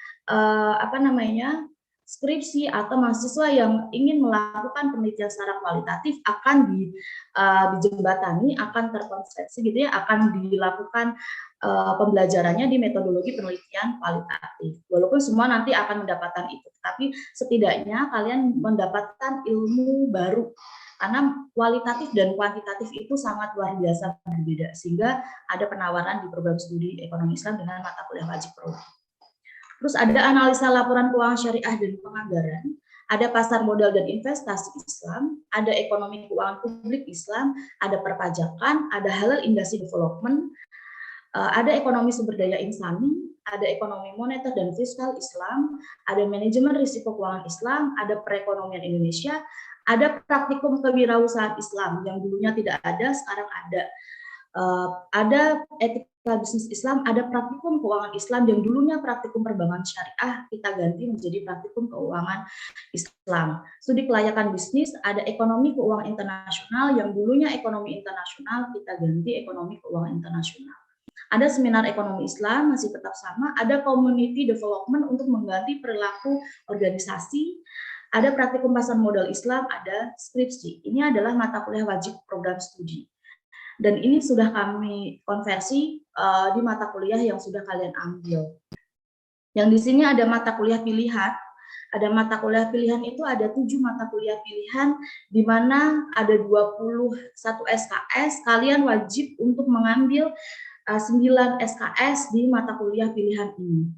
skripsi atau mahasiswa yang ingin melakukan penelitian secara kualitatif akan dijembatani, akan terkonversi gitu ya, akan dilakukan pembelajarannya di metodologi penelitian kualitatif. Walaupun semua nanti akan mendapatkan itu, tapi setidaknya kalian mendapatkan ilmu baru. Karena kualitatif dan kuantitatif itu sangat luar biasa berbeda, sehingga ada penawaran di program studi ekonomi Islam dengan mata kuliah wajib program. Terus ada analisa laporan keuangan syariah dan penganggaran, ada pasar modal dan investasi Islam, ada ekonomi keuangan publik Islam, ada perpajakan, ada halal industry development, ada ekonomi sumber daya insani, ada ekonomi moneter dan fiskal Islam, ada manajemen risiko keuangan Islam, ada perekonomian Indonesia, ada praktikum kewirausahaan Islam yang dulunya tidak ada, sekarang ada. Ada etika bisnis Islam, ada praktikum keuangan Islam yang dulunya praktikum perbankan syariah, kita ganti menjadi praktikum keuangan Islam. Studi kelayakan bisnis, ada ekonomi keuangan internasional yang dulunya ekonomi internasional, kita ganti ekonomi keuangan internasional. Ada seminar ekonomi Islam, masih tetap sama, ada community development untuk mengganti perilaku organisasi, ada praktikum pasar modal Islam, ada skripsi. Ini adalah mata kuliah wajib program studi. Dan ini sudah kami konversi di mata kuliah yang sudah kalian ambil. Yang di sini ada mata kuliah pilihan. Ada mata kuliah pilihan itu ada 7 mata kuliah pilihan, di mana ada 21 SKS. Kalian wajib untuk mengambil 9 SKS di mata kuliah pilihan ini.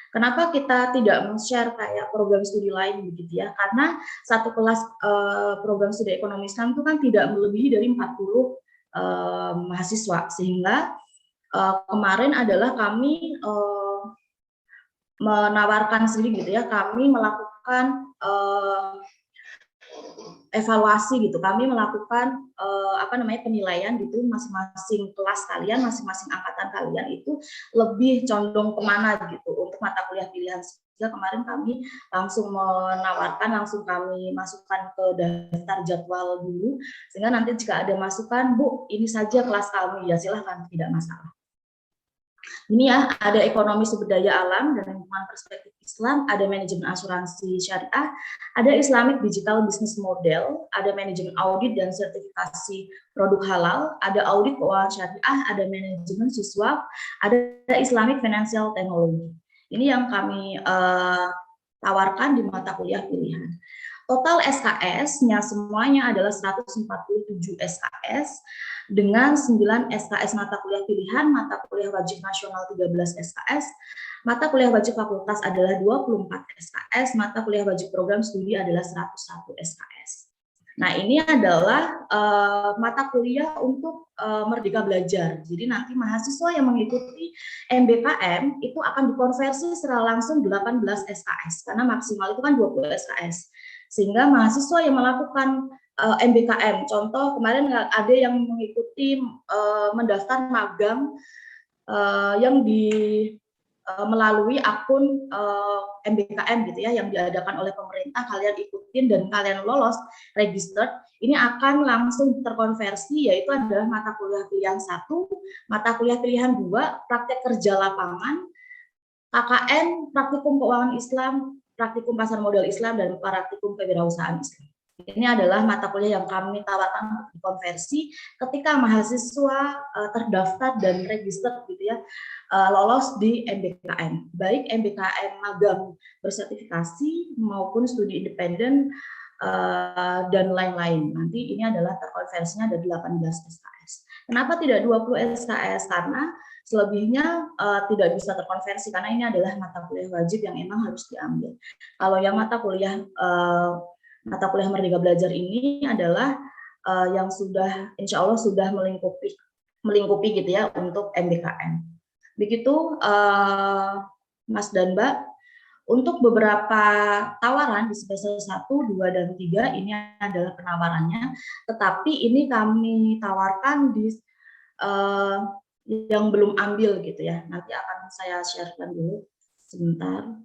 Kenapa kita tidak men-share kayak program studi lain begitu ya? Karena satu kelas program studi ekonomi Islam itu kan tidak melebihi dari 40 mahasiswa, sehingga kemarin adalah kami menawarkan sendiri gitu ya, kami melakukan evaluasi gitu, kami melakukan penilaian gitu, masing-masing kelas kalian, masing-masing angkatan kalian itu lebih condong kemana gitu untuk mata kuliah pilihan. Sehingga kemarin kami langsung menawarkan, langsung kami masukkan ke daftar jadwal dulu, sehingga nanti jika ada masukan, Bu, ini saja kelas kami, ya silahkan, tidak masalah. Ini ya, ada ekonomi sumber daya alam dan lingkungan perspektif Islam, ada manajemen asuransi syariah, ada Islamic Digital Business Model, ada manajemen audit dan sertifikasi produk halal, ada audit keuangan syariah, ada manajemen siswa, ada Islamic Financial Technology. Ini yang kami tawarkan di mata kuliah pilihan. Total SKS-nya semuanya adalah 147 SKS dengan 9 SKS mata kuliah pilihan, mata kuliah wajib nasional 13 SKS, mata kuliah wajib fakultas adalah 24 SKS, mata kuliah wajib program studi adalah 101 SKS. Nah, ini adalah mata kuliah untuk Merdeka Belajar. Jadi nanti mahasiswa yang mengikuti MBKM itu akan dikonversi secara langsung 18 SKS, karena maksimal itu kan 20 SKS. Sehingga mahasiswa yang melakukan MBKM, contoh kemarin ada yang mengikuti mendaftar magang yang melalui akun MBKM gitu ya, yang diadakan oleh pemerintah, kalian ikutin dan kalian lolos registered, ini akan langsung terkonversi, yaitu adalah mata kuliah pilihan 1, mata kuliah pilihan 2, praktek kerja lapangan, KKN, praktikum keuangan Islam, praktikum pasar modal Islam, dan praktikum kewirausahaan Islam. Ini adalah mata kuliah yang kami tawarkan untuk dikonversi ketika mahasiswa terdaftar dan register gitu ya, lolos di MBKM, baik MBKM magang bersertifikasi maupun studi independen dan lain-lain. Nanti ini adalah terkonversinya ada 18 SKS. Kenapa tidak 20 SKS? Karena selebihnya tidak bisa terkonversi karena ini adalah mata kuliah wajib yang emang harus diambil. Kalau yang mata kuliah Merdeka Belajar ini adalah yang sudah insya Allah sudah melingkupi gitu ya untuk MBKM. Begitu Mas dan Mbak. Untuk beberapa tawaran di semester 1, 2, dan 3 ini adalah penawarannya, tetapi ini kami tawarkan di yang belum ambil gitu ya. Nanti akan saya sharekan dulu sebentar.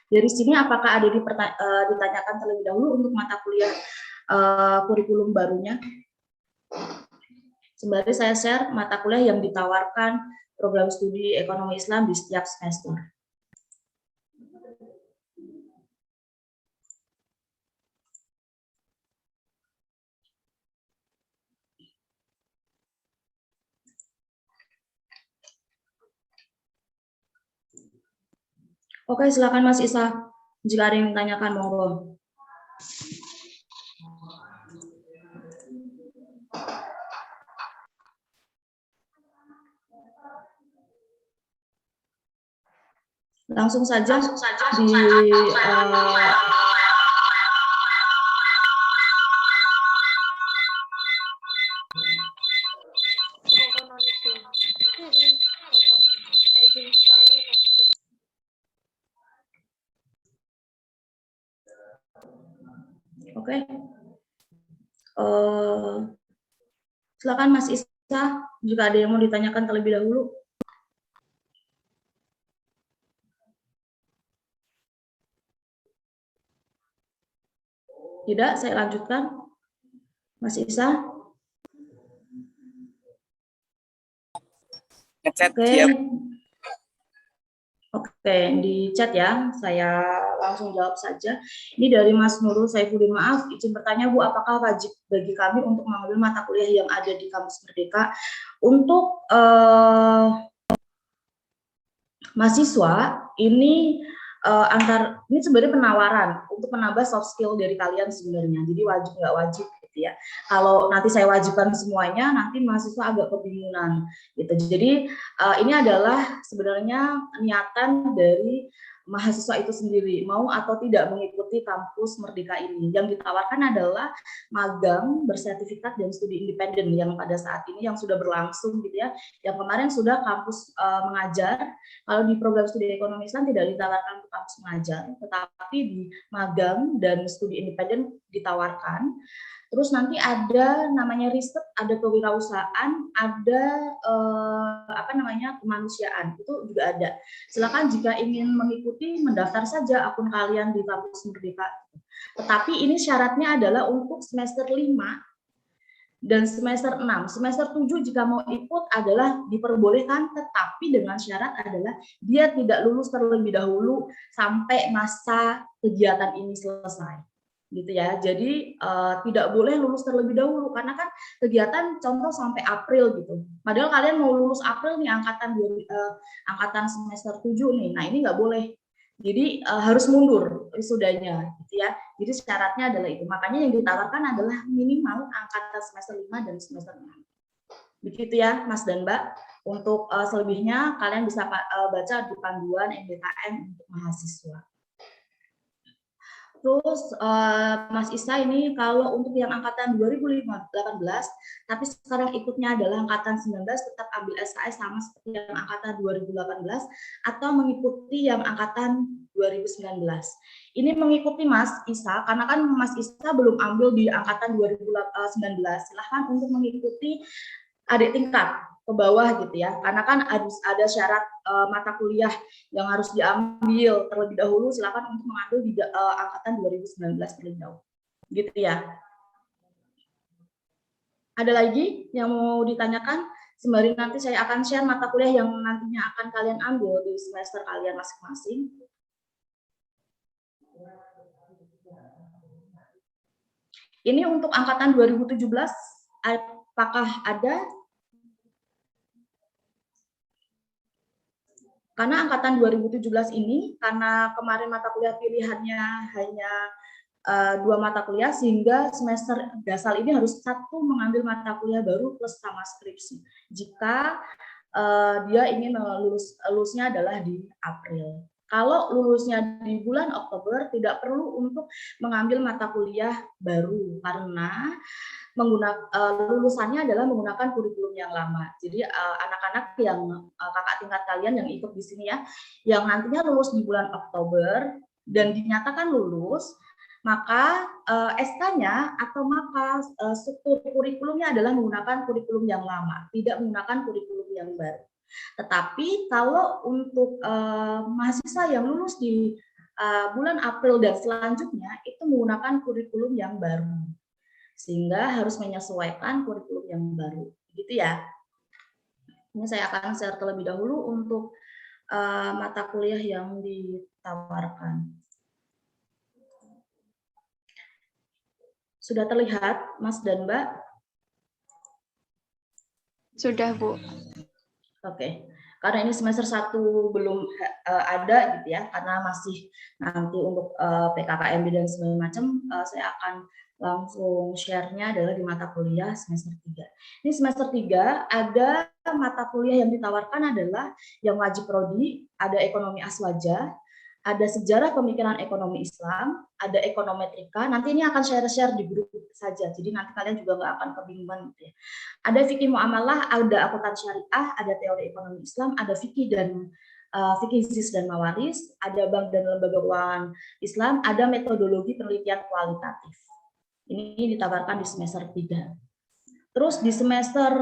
Dari sini apakah ada ditanyakan terlebih dahulu untuk mata kuliah kurikulum barunya? Sembari saya share mata kuliah yang ditawarkan program studi ekonomi Islam di setiap semester. Oke, silakan Mas Isa. Jika ada yang ditanyakan, monggo. Langsung saja di Oke. Silakan Mas Isa, jika ada yang mau ditanyakan terlebih dahulu. Tidak, saya lanjutkan. Mas Isa. Oke, di chat ya, saya langsung jawab saja. Ini dari Mas Nurul Saifuddin, maaf, izin bertanya Bu, apakah wajib bagi kami untuk mengambil mata kuliah yang ada di kampus Merdeka? Untuk mahasiswa, ini ini sebenarnya penawaran untuk menambah soft skill dari kalian sebenarnya, jadi wajib nggak wajib gitu ya. Kalau nanti saya wajibkan semuanya, nanti mahasiswa agak kebingungan gitu. Jadi ini adalah sebenarnya niatan dari mahasiswa itu sendiri, mau atau tidak mengikuti kampus Merdeka ini. Yang ditawarkan adalah magang bersertifikat dan studi independen yang pada saat ini yang sudah berlangsung gitu ya. Yang kemarin sudah kampus mengajar. Kalau di program studi ekonomi Islam tidak ditawarkan untuk kampus mengajar, tetapi di magang dan studi independen ditawarkan. Terus nanti ada namanya riset, ada kewirausahaan, ada kemanusiaan, itu juga ada. Silakan jika ingin mengikuti, mendaftar saja akun kalian di kampus Merdeka. Tetapi ini syaratnya adalah untuk semester 5 Dan semester 6, semester 7 jika mau ikut adalah diperbolehkan, tetapi dengan syarat adalah dia tidak lulus terlebih dahulu sampai masa kegiatan ini selesai. Gitu ya. Jadi tidak boleh lulus terlebih dahulu karena kan kegiatan contoh sampai April gitu. Padahal kalian mau lulus April nih angkatan semester 7 nih. Nah, ini nggak boleh. Jadi harus mundur wisudanya gitu ya. Jadi syaratnya adalah itu. Makanya yang ditawarkan adalah minimal angkatan semester 5 dan semester 6. Begitu ya, Mas dan Mbak. Untuk selebihnya kalian bisa baca di panduan MBKM untuk mahasiswa. Terus Mas Isa ini kalau untuk yang angkatan 2018, tapi sekarang ikutnya adalah angkatan 19, tetap ambil SKS sama seperti yang angkatan 2018, atau mengikuti yang angkatan 2019. Ini mengikuti Mas Isa, karena kan Mas Isa belum ambil di angkatan 2019, silahkan untuk mengikuti adik tingkat ke bawah gitu ya, karena kan harus ada syarat mata kuliah yang harus diambil terlebih dahulu, silakan untuk mengambil di angkatan 2019 terlebih dahulu, gitu ya. Ada lagi yang mau ditanyakan? Sembari nanti saya akan share mata kuliah yang nantinya akan kalian ambil di semester kalian masing-masing. Ini untuk angkatan 2017, apakah ada? Karena angkatan 2017 ini, karena kemarin mata kuliah pilihannya hanya 2 mata kuliah, sehingga semester dasar ini harus 1 mengambil mata kuliah baru plus sama skripsi. Jika dia ingin lulusnya adalah di April. Kalau lulusnya di bulan Oktober, tidak perlu untuk mengambil mata kuliah baru, karena lulusannya adalah menggunakan kurikulum yang lama. Jadi anak-anak yang kakak tingkat kalian yang ikut di sini ya, yang nantinya lulus di bulan Oktober dan dinyatakan lulus, maka SK-nya atau maka struktur kurikulumnya adalah menggunakan kurikulum yang lama, tidak menggunakan kurikulum yang baru. Tetapi kalau untuk mahasiswa yang lulus di bulan April dan selanjutnya itu menggunakan kurikulum yang baru, sehingga harus menyesuaikan kurikulum yang baru, gitu ya. Ini saya akan share terlebih dahulu untuk mata kuliah yang ditawarkan. Sudah terlihat, Mas dan Mbak? Sudah, Bu. Oke. Karena ini semester 1 belum ada gitu ya, karena masih nanti untuk PKKMB dan segala macam, saya akan langsung share-nya adalah di mata kuliah semester 3. Ini semester 3 ada mata kuliah yang ditawarkan adalah yang wajib prodi, ada ekonomi aswaja, ada sejarah pemikiran ekonomi Islam, ada ekonometrika. Nanti ini akan share-share di grup saja, jadi nanti kalian juga nggak akan kebingungan gitu ya. Ada fikih muamalah, ada akuntan syariah, ada teori ekonomi Islam, ada fikih dan fikih zis dan mawaris, ada bank dan lembaga keuangan Islam, ada metodologi penelitian kualitatif. Ini ditawarkan di semester 3. Terus di semester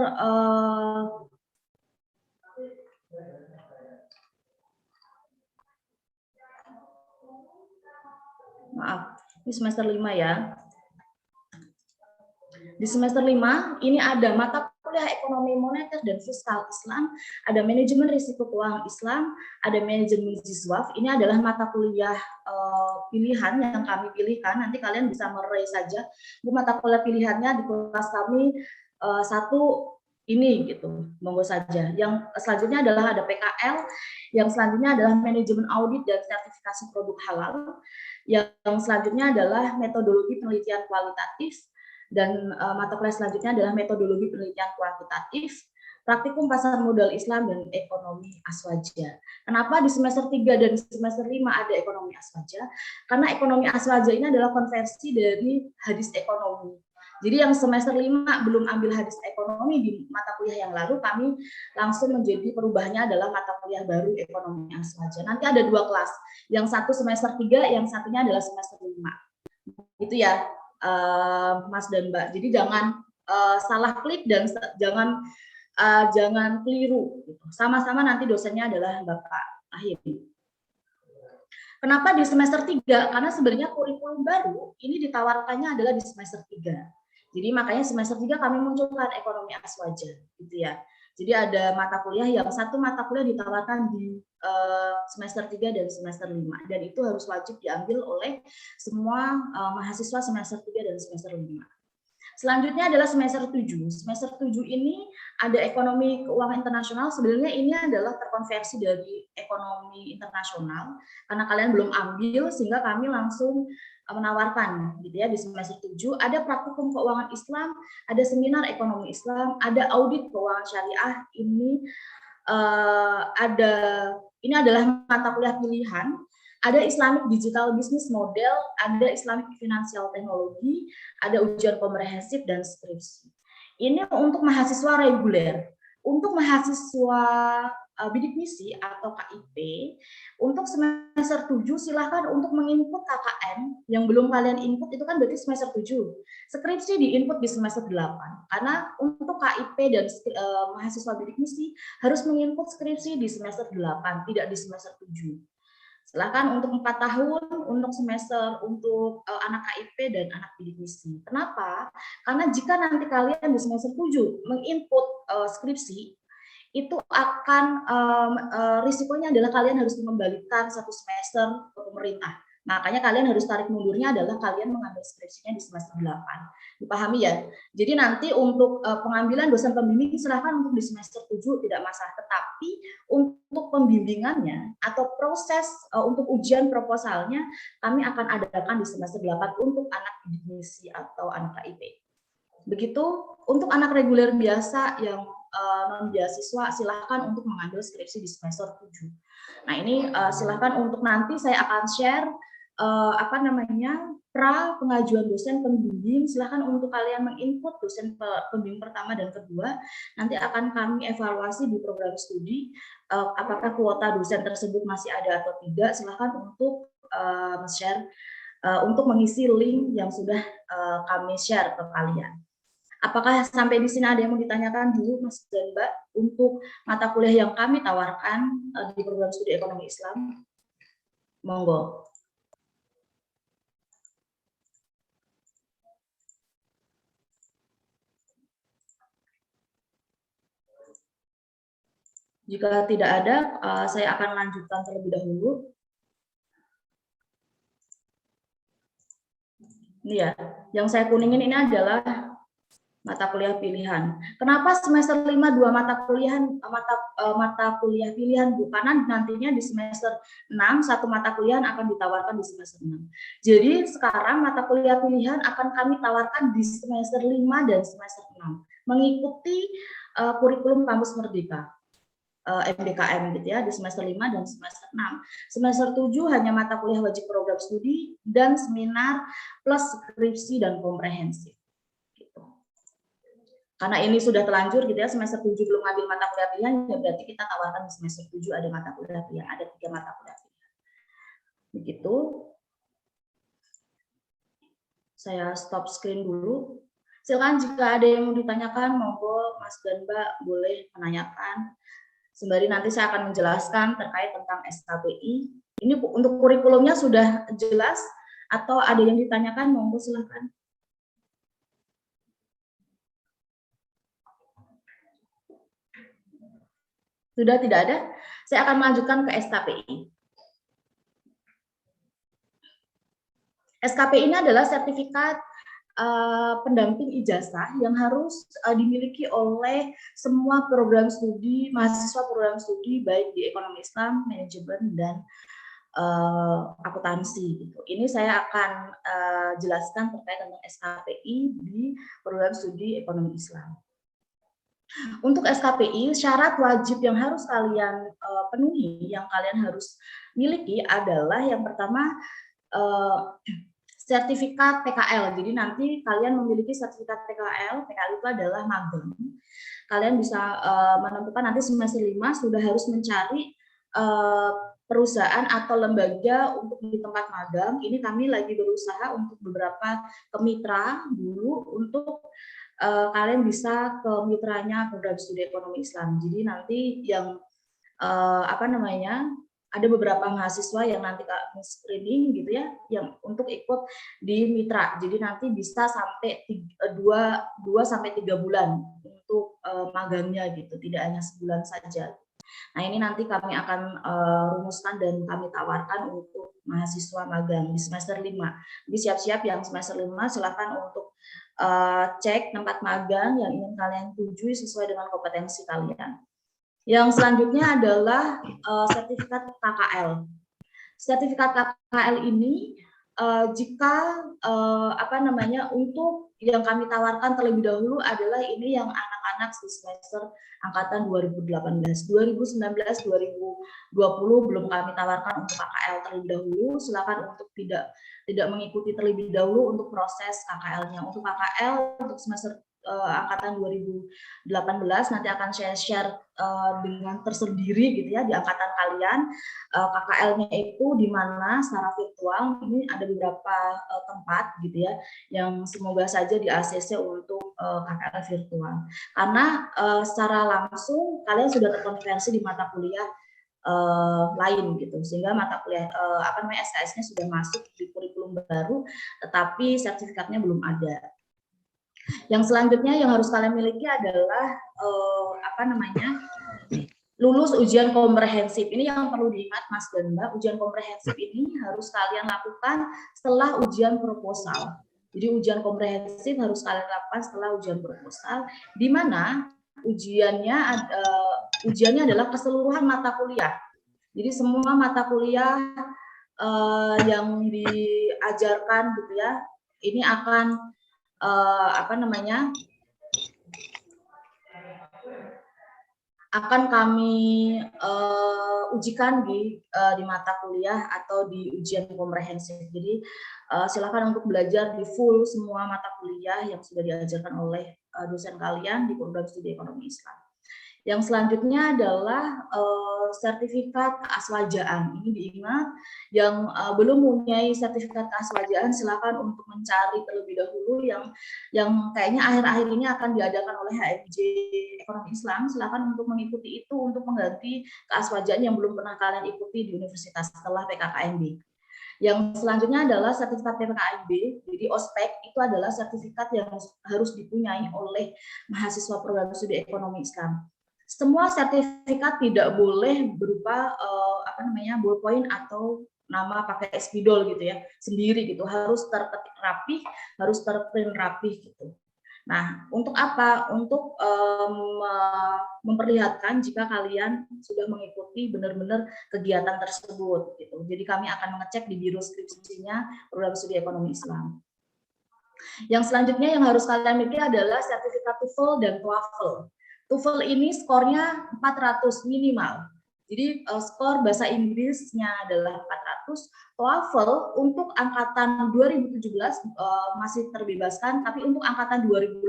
maaf, ini semester 5 ya. Di semester 5 ini ada mata kuliah ekonomi moneter dan fiskal Islam, ada manajemen risiko keuangan Islam, ada manajemen ziswaf. Ini adalah mata kuliah pilihan yang kami pilihkan. Nanti kalian bisa meraih saja. Bu, mata kuliah pilihannya di kelas kami satu ini gitu, monggo saja. Yang selanjutnya adalah ada PKL, yang selanjutnya adalah manajemen audit dan sertifikasi produk halal, yang selanjutnya adalah metodologi penelitian kualitatif, dan mata kuliah selanjutnya adalah metodologi penelitian kuantitatif, praktikum pasar modal Islam, dan ekonomi aswaja. Kenapa di semester 3 dan semester 5 ada ekonomi aswaja? Karena ekonomi aswaja ini adalah konversi dari hadis ekonomi. Jadi yang semester 5 belum ambil hadis ekonomi di mata kuliah yang lalu, kami langsung menjadi perubahannya adalah mata kuliah baru ekonomi aswaja. Nanti ada 2 kelas, yang satu semester 3, yang satunya adalah semester 5. Itu ya, Mas dan Mbak. Jadi jangan salah klik dan jangan keliru. Sama-sama nanti dosennya adalah Bapak Ahir. Kenapa di semester 3? Karena sebenarnya kurikulum baru ini ditawarkannya adalah di semester 3. Jadi makanya semester 3 kami munculkan ekonomi aswaja, gitu ya. Jadi ada mata kuliah yang satu mata kuliah ditawarkan di semester 3 dan semester 5, dan itu harus wajib diambil oleh semua mahasiswa semester 3 dan semester 5. Selanjutnya adalah semester 7. Semester 7 ini ada ekonomi keuangan internasional. Sebenarnya ini adalah terkonversi dari ekonomi internasional karena kalian belum ambil, sehingga kami langsung menawarkan gitu ya. Di semester 7 ada praktikum keuangan Islam, ada seminar ekonomi Islam, ada audit keuangan syariah. Ini adalah mata kuliah pilihan. Ada Islamic Digital Business Model, ada Islamic Financial Technology, ada ujian komprehensif dan skripsi. Ini untuk mahasiswa reguler. Untuk mahasiswa bidik misi atau KIP, untuk semester 7 silahkan untuk menginput KKN yang belum kalian input, itu kan berarti semester 7. Skripsi diinput di semester 8. Karena untuk KIP dan mahasiswa bidik misi harus menginput skripsi di semester 8, tidak di semester 7. Silahkan untuk 4 tahun untuk semester untuk anak KIP dan anak bidik misi. Kenapa? Karena jika nanti kalian di semester 7 menginput skripsi, itu akan risikonya adalah kalian harus mengembalikan 1 semester ke pemerintah. Makanya kalian harus tarik mundurnya adalah kalian mengambil skripsinya di semester 8. Dipahami ya? Jadi nanti untuk pengambilan dosen pembimbing silahkan untuk di semester 7 tidak masalah. Tetapi untuk pembimbingannya atau proses untuk ujian proposalnya kami akan adakan di semester 8 untuk anak bidik misi atau anak KIP. Begitu untuk anak reguler biasa yang non beasiswa silahkan untuk mengambil skripsi di semester 7. Nah ini silahkan untuk nanti saya akan share pra pengajuan dosen pembimbing. Silahkan untuk kalian menginput dosen pembimbing pertama dan kedua, nanti akan kami evaluasi di program studi apakah kuota dosen tersebut masih ada atau tidak. Silahkan untuk share untuk mengisi link yang sudah kami share ke kalian. Apakah sampai di sini ada yang mau ditanyakan dulu, Mas dan Mbak, untuk mata kuliah yang kami tawarkan di program studi ekonomi Islam? Monggo. Jika tidak ada, saya akan lanjutkan terlebih dahulu. Ini ya, yang saya kuningin ini adalah mata kuliah pilihan. Kenapa semester 5 2 mata kuliah pilihan, Bu? Karena nantinya di semester 6 1 mata kuliah akan ditawarkan di semester 6. Jadi sekarang mata kuliah pilihan akan kami tawarkan di semester 5 dan semester 6, mengikuti kurikulum Kampus Merdeka. MBKM gitu ya, di semester 5 dan semester 6. Semester 7 hanya mata kuliah wajib program studi dan seminar plus skripsi dan komprehensif. Gitu. Karena ini sudah telanjur gitu ya, semester 7 belum ambil mata kuliah pilihan, ya berarti kita tawarkan di semester 7 ada mata kuliah pilihan, ada 3 mata kuliah pilihan. Begitu. Saya stop screen dulu. Silakan jika ada yang mau ditanyakan, monggo Mas dan Mbak boleh menanyakan. Sembari nanti saya akan menjelaskan terkait tentang SKPI. Ini untuk kurikulumnya sudah jelas atau ada yang ditanyakan, monggo silakan. Sudah tidak ada? Saya akan melanjutkan ke SKPI. SKPI ini adalah sertifikat pendamping ijazah yang harus dimiliki oleh semua program studi, mahasiswa program studi baik di ekonomi Islam, manajemen dan akuntansi gitu. Ini saya akan jelaskan terkait dengan SKPI di program studi ekonomi Islam. Untuk SKPI, syarat wajib yang harus kalian penuhi, yang kalian harus miliki adalah yang pertama sertifikat PKL. Jadi nanti kalian memiliki sertifikat PKL. PKL itu adalah magang. Kalian bisa menentukan nanti semester 5 sudah harus mencari perusahaan atau lembaga untuk di tempat magang. Ini kami lagi berusaha untuk beberapa kemitra dulu untuk kalian bisa ke mitranya program studi ekonomi Islam. Jadi nanti yang ada beberapa mahasiswa yang nanti kami screening gitu ya, yang untuk ikut di mitra. Jadi nanti bisa sampai 2 sampai 3 bulan untuk magangnya gitu, tidak hanya sebulan saja. Nah, ini nanti kami akan rumuskan dan kami tawarkan untuk mahasiswa magang di semester 5. Jadi siap-siap yang semester 5 silakan untuk cek tempat magang yang ingin kalian tuju sesuai dengan kompetensi kalian. Yang selanjutnya adalah sertifikat KKL. Sertifikat KKL ini jika untuk yang kami tawarkan terlebih dahulu adalah ini yang anak-anak di semester angkatan 2018, 2019, 2020 belum kami tawarkan untuk KKL terlebih dahulu. Silakan untuk tidak mengikuti terlebih dahulu untuk proses KKL-nya. Untuk KKL untuk semester angkatan 2018 nanti akan saya share dengan tersendiri gitu ya di angkatan kalian. KKL-nya itu di mana secara virtual ini ada beberapa tempat gitu ya yang semoga saja di ACC untuk KKL virtual. Karena secara langsung kalian sudah terkonversi di mata kuliah lain gitu, sehingga mata kuliah SKS-nya sudah masuk di kurikulum baru, tetapi sertifikatnya belum ada. Yang selanjutnya yang harus kalian miliki adalah lulus ujian komprehensif. Ini yang perlu diingat Mas dan Mbak, ujian komprehensif ini harus kalian lakukan setelah ujian proposal. Jadi ujian komprehensif harus kalian lakukan setelah ujian proposal, di mana ujiannya adalah keseluruhan mata kuliah. Jadi semua mata kuliah yang diajarkan gitu ya, ini akan akan kami ujikan di mata kuliah atau di ujian komprehensif. Jadi silakan untuk belajar di full semua mata kuliah yang sudah diajarkan oleh dosen kalian di program studi ekonomi Islam. Yang selanjutnya adalah sertifikat keaswajaan. Ini diingat, yang belum mempunyai sertifikat keaswajaan silakan untuk mencari terlebih dahulu yang kayaknya akhir-akhir ini akan diadakan oleh HMJ Ekonomi Islam. Silakan untuk mengikuti itu untuk mengganti keaswajaan yang belum pernah kalian ikuti di universitas setelah PKKMB. Yang selanjutnya adalah sertifikat PPKMB, jadi ospek itu adalah sertifikat yang harus dipunyai oleh mahasiswa program studi ekonomi Islam. Semua sertifikat tidak boleh berupa ballpoint atau nama pakai spidol gitu ya, sendiri gitu, harus terketik rapih, harus terprint rapih gitu. Nah, untuk apa? Untuk memperlihatkan jika kalian sudah mengikuti benar-benar kegiatan tersebut gitu. Jadi kami akan mengecek di biro skripsinya program studi ekonomi Islam. Yang selanjutnya yang harus kalian miliki adalah sertifikat TOEFL dan TOEFL. TOEFL ini skornya 400 minimal. Jadi skor bahasa Inggrisnya adalah 400. TOEFL untuk angkatan 2017 masih terbebaskan, tapi untuk angkatan 2018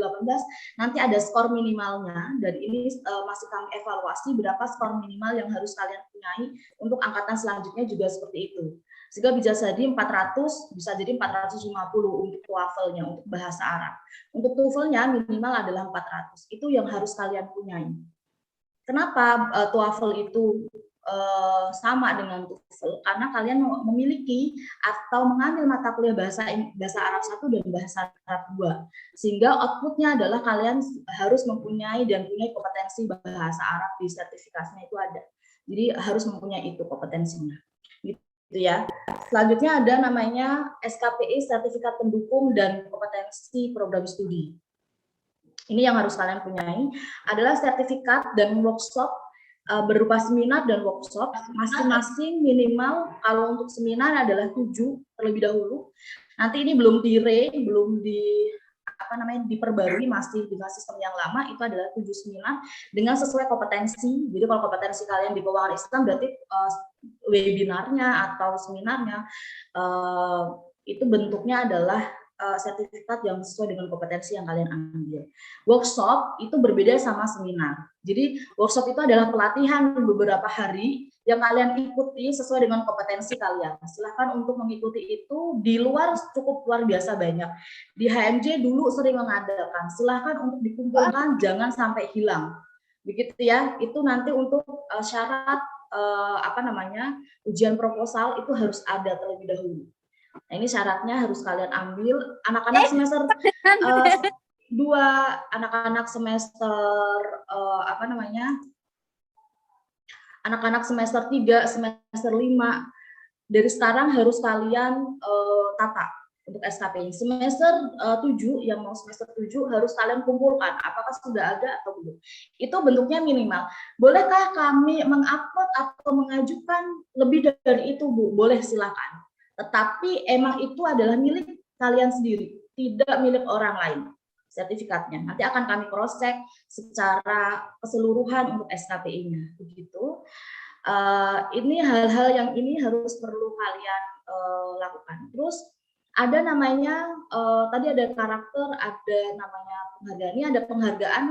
nanti ada skor minimalnya, dan ini masih kami evaluasi berapa skor minimal yang harus kalian punyai untuk angkatan selanjutnya juga seperti itu. Sehingga bisa jadi 400, bisa jadi 450 untuk TOEFL-nya, untuk bahasa Arab. Untuk TOEFL-nya minimal adalah 400. Itu yang harus kalian punyai. Kenapa TOEFL itu sama dengan TOEFL? Karena kalian memiliki atau mengambil mata kuliah bahasa Arab 1 dan bahasa Arab 2. Sehingga output-nya adalah kalian harus mempunyai dan punya kompetensi bahasa Arab, di sertifikasinya itu ada. Jadi harus mempunyai itu kompetensinya. Gitu ya. Selanjutnya ada namanya SKPI, sertifikat pendukung dan kompetensi program studi. Ini yang harus kalian punyai, adalah sertifikat dan workshop berupa seminar dan workshop, masing-masing minimal kalau untuk seminar adalah 7 terlebih dahulu. Nanti ini belum diperbarui, masih dengan sistem yang lama, itu adalah 7 seminar dengan sesuai kompetensi. Jadi kalau kompetensi kalian di keuangan Islam berarti webinarnya atau seminarnya itu bentuknya adalah sertifikat yang sesuai dengan kompetensi yang kalian ambil. Workshop itu berbeda sama seminar. Jadi workshop itu adalah pelatihan beberapa hari yang kalian ikuti sesuai dengan kompetensi kalian. Silahkan untuk mengikuti itu, di luar cukup luar biasa banyak. Di HMJ dulu sering mengadakan, silahkan untuk dikumpulkan, jangan sampai hilang. Begitu ya, itu nanti untuk syarat ujian proposal itu harus ada terlebih dahulu. Nah, ini syaratnya harus kalian ambil anak-anak semester 2, anak-anak semester anak-anak semester 3, semester 5 dari sekarang harus kalian tata untuk SKP. Semester 7 yang mau semester 7 harus kalian kumpulkan apakah sudah ada atau belum. Itu bentuknya minimal. Bolehkah kami mengupload atau mengajukan lebih dari itu, Bu? Boleh, silakan. Tetapi emang itu adalah milik kalian sendiri, tidak milik orang lain. Sertifikatnya nanti akan kami cross check secara keseluruhan untuk SKPI-nya, begitu. Ini hal-hal yang ini harus perlu kalian lakukan. Terus ada namanya tadi ada karakter, ada namanya penghargaan. Ini ada penghargaan.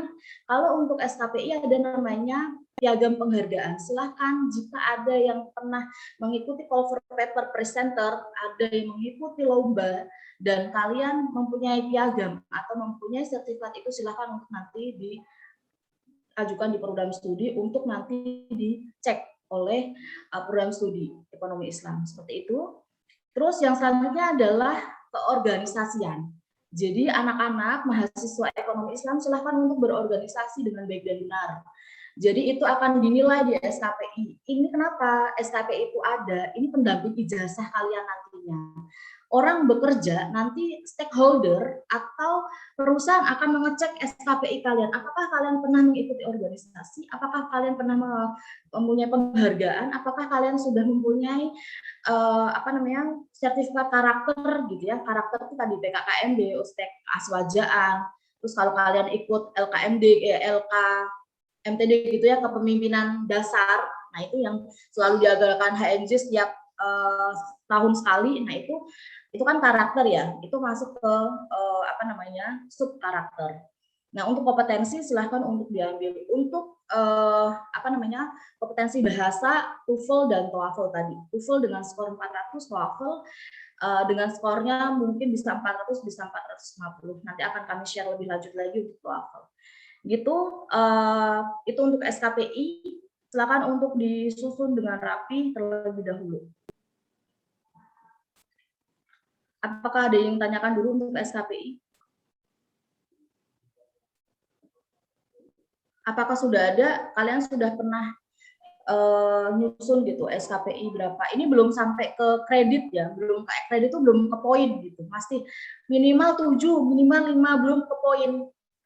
Kalau untuk SKPI ada namanya piagam penghargaan. Silahkan jika ada yang pernah mengikuti call for paper presenter, ada yang mengikuti lomba, dan kalian mempunyai piagam atau mempunyai sertifikat itu, silahkan untuk nanti diajukan di program studi untuk nanti dicek oleh program studi ekonomi Islam, seperti itu. Terus yang selanjutnya adalah keorganisasian. Jadi anak-anak mahasiswa ekonomi Islam silahkan untuk berorganisasi dengan baik dan benar. Jadi itu akan dinilai di SKPI. Ini kenapa SKPI itu ada? Ini pendamping ijazah kalian nantinya. Orang bekerja, nanti stakeholder atau perusahaan akan mengecek SKPI kalian. Apakah kalian pernah mengikuti organisasi? Apakah kalian pernah mempunyai penghargaan? Apakah kalian sudah mempunyai sertifikat karakter gitu ya? Karakter itu tadi BKKMD, Ustek Aswajaan. Terus kalau kalian ikut LKMD, LKMTD gitu ya, kepemimpinan dasar. Nah, itu yang selalu diadakan HMJ setiap tahun sekali. Nah, itu kan karakter ya, itu masuk ke sub karakter. Nah, untuk kompetensi silahkan untuk diambil. Untuk kompetensi bahasa, TOEFL dan TOEFL tadi. TOEFL dengan skor 400, TOEFL dengan skornya mungkin bisa 400, bisa 450. Nanti akan kami share lebih lanjut lagi untuk TOEFL. Gitu, itu untuk SKPI. Silakan untuk disusun dengan rapi terlebih dahulu. Apakah ada yang tanyakan dulu untuk SKPI? Apakah sudah ada? Kalian sudah pernah nyusun gitu SKPI berapa? Ini belum sampai ke kredit ya, belum kayak kredit itu belum ke poin gitu. Masih minimal 7, minimal 5 belum ke poin.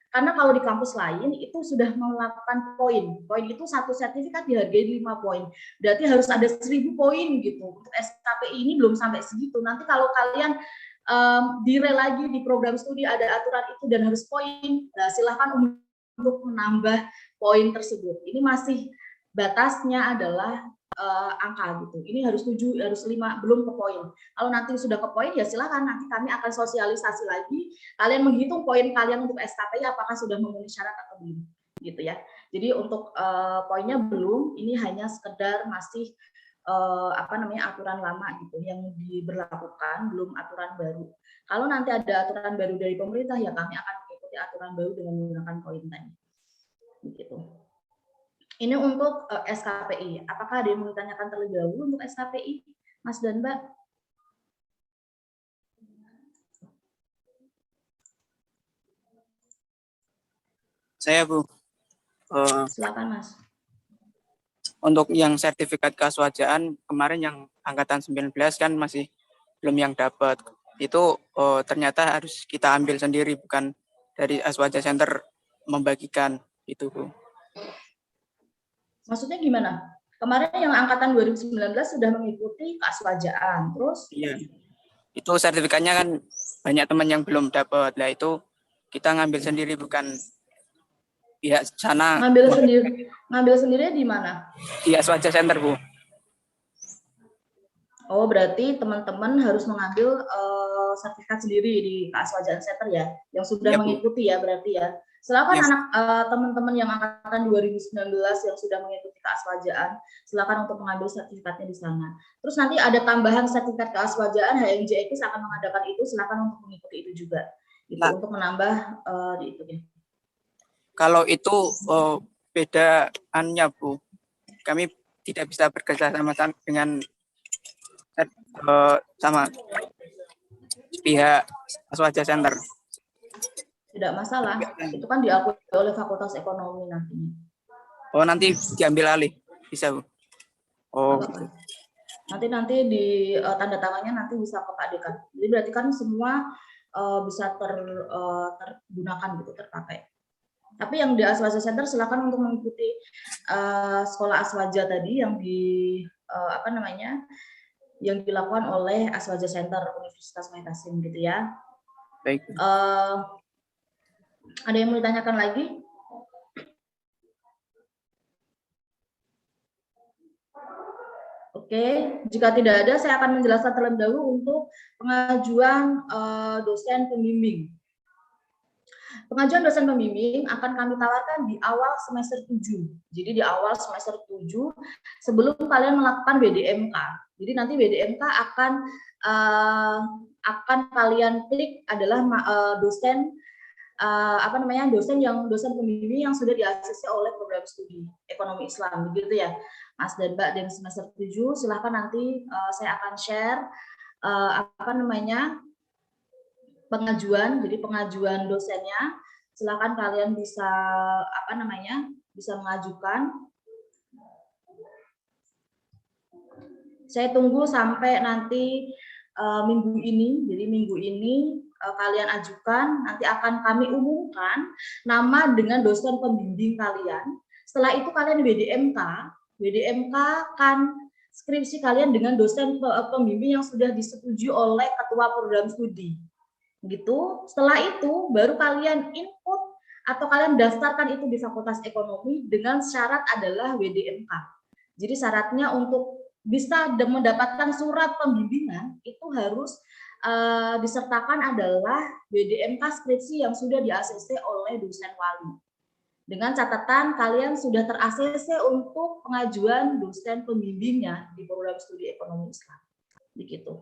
Karena kalau di kampus lain itu sudah melakukan poin. Poin itu satu sertifikat dihargai 5 poin. Berarti harus ada 1000 poin gitu. Untuk SKPI ini belum sampai segitu. Nanti kalau kalian dire lagi di program studi ada aturan itu dan harus poin, nah, silahkan untuk menambah poin tersebut. Ini masih batasnya adalah angka gitu. Ini harus 7, harus 5, belum ke poin. Kalau nanti sudah ke poin ya silakan, nanti kami akan sosialisasi lagi. Kalian menghitung poin kalian untuk SKPI apakah sudah memenuhi syarat atau belum, gitu ya. Jadi untuk poinnya belum, ini hanya sekedar masih aturan lama gitu yang diberlakukan, belum aturan baru. Kalau nanti ada aturan baru dari pemerintah ya kami akan mengikuti aturan baru dengan menggunakan poin tadi. Gitu. Ini untuk SKPI. Apakah ada yang mau ditanyakan terlebih dahulu untuk SKPI, Mas dan Mbak? Saya, Bu. Silakan, Mas. Untuk yang sertifikat keaswajaan kemarin yang angkatan 19 kan masih belum yang dapat. Itu ternyata harus kita ambil sendiri, bukan dari Aswaja Center membagikan itu, Bu. Maksudnya gimana? Kemarin yang angkatan 2019 sudah mengikuti keaswajaan, terus? Iya. Itu sertifikatnya kan banyak teman yang belum dapat. Nah, itu kita ngambil sendiri, bukan pihak sana. Ngambil sendiri di mana? Di Aswaja Center, Bu. Oh, berarti teman-teman harus mengambil sertifikat sendiri di Keaswajaan Center ya, yang sudah Ya, mengikuti ya berarti ya. Silakan Ya. Teman-teman yang angkatan 2019 yang sudah mengikuti keaswajaan, silakan untuk mengambil sertifikatnya di sana. Terus nanti ada tambahan sertifikat keaswajaan, HMJX akan mengadakan itu, silakan untuk mengikuti itu juga. Gitu, Nah, untuk menambah di itu ya. Kalau itu bedaannya, Bu. Kami tidak bisa bekerja sama dengan sama pihak Aswaja Center. Tidak masalah, itu kan diakui oleh Fakultas Ekonomi nantinya. Oh, nanti diambil alih, bisa Bu? Oh, Nanti di tanda tangannya nanti bisa ke Pak Dekan. Jadi berarti kan semua bisa tergunakan gitu, terpakai. Tapi yang di Aswaja Center silakan untuk mengikuti sekolah Aswaja tadi yang yang dilakukan oleh Aswaja Center Universitas Wahid Hasim gitu ya. baik. Ada yang mau ditanyakan lagi? Oke, jika tidak ada, saya akan menjelaskan terlebih dahulu untuk pengajuan dosen pembimbing. Pengajuan dosen pembimbing akan kami tawarkan di awal semester 7. Jadi di awal semester 7 sebelum kalian melakukan BDMK. Jadi nanti BDMK akan kalian klik adalah dosen dosen pembimbing yang sudah di-ACC oleh program studi ekonomi Islam, begitu ya, Mas dan Mbak. Dan semester 7 silahkan nanti saya akan share pengajuan. Jadi pengajuan dosennya silahkan kalian bisa bisa mengajukan. Saya tunggu sampai nanti minggu ini. Jadi minggu ini kalian ajukan, nanti akan kami umumkan nama dengan dosen pembimbing kalian. Setelah itu kalian BDMK kan skripsi kalian dengan dosen pembimbing yang sudah disetujui oleh ketua program studi. Gitu. Setelah itu baru kalian input atau kalian daftarkan itu di Fakultas Ekonomi dengan syarat adalah BDMK. Jadi syaratnya untuk bisa mendapatkan surat pembimbingan itu harus disertakan adalah BDMK skripsi yang sudah di-ACC oleh dosen wali. Dengan catatan kalian sudah ter-ACC untuk pengajuan dosen pembimbingnya di program studi ekonomi Islam. Begitu.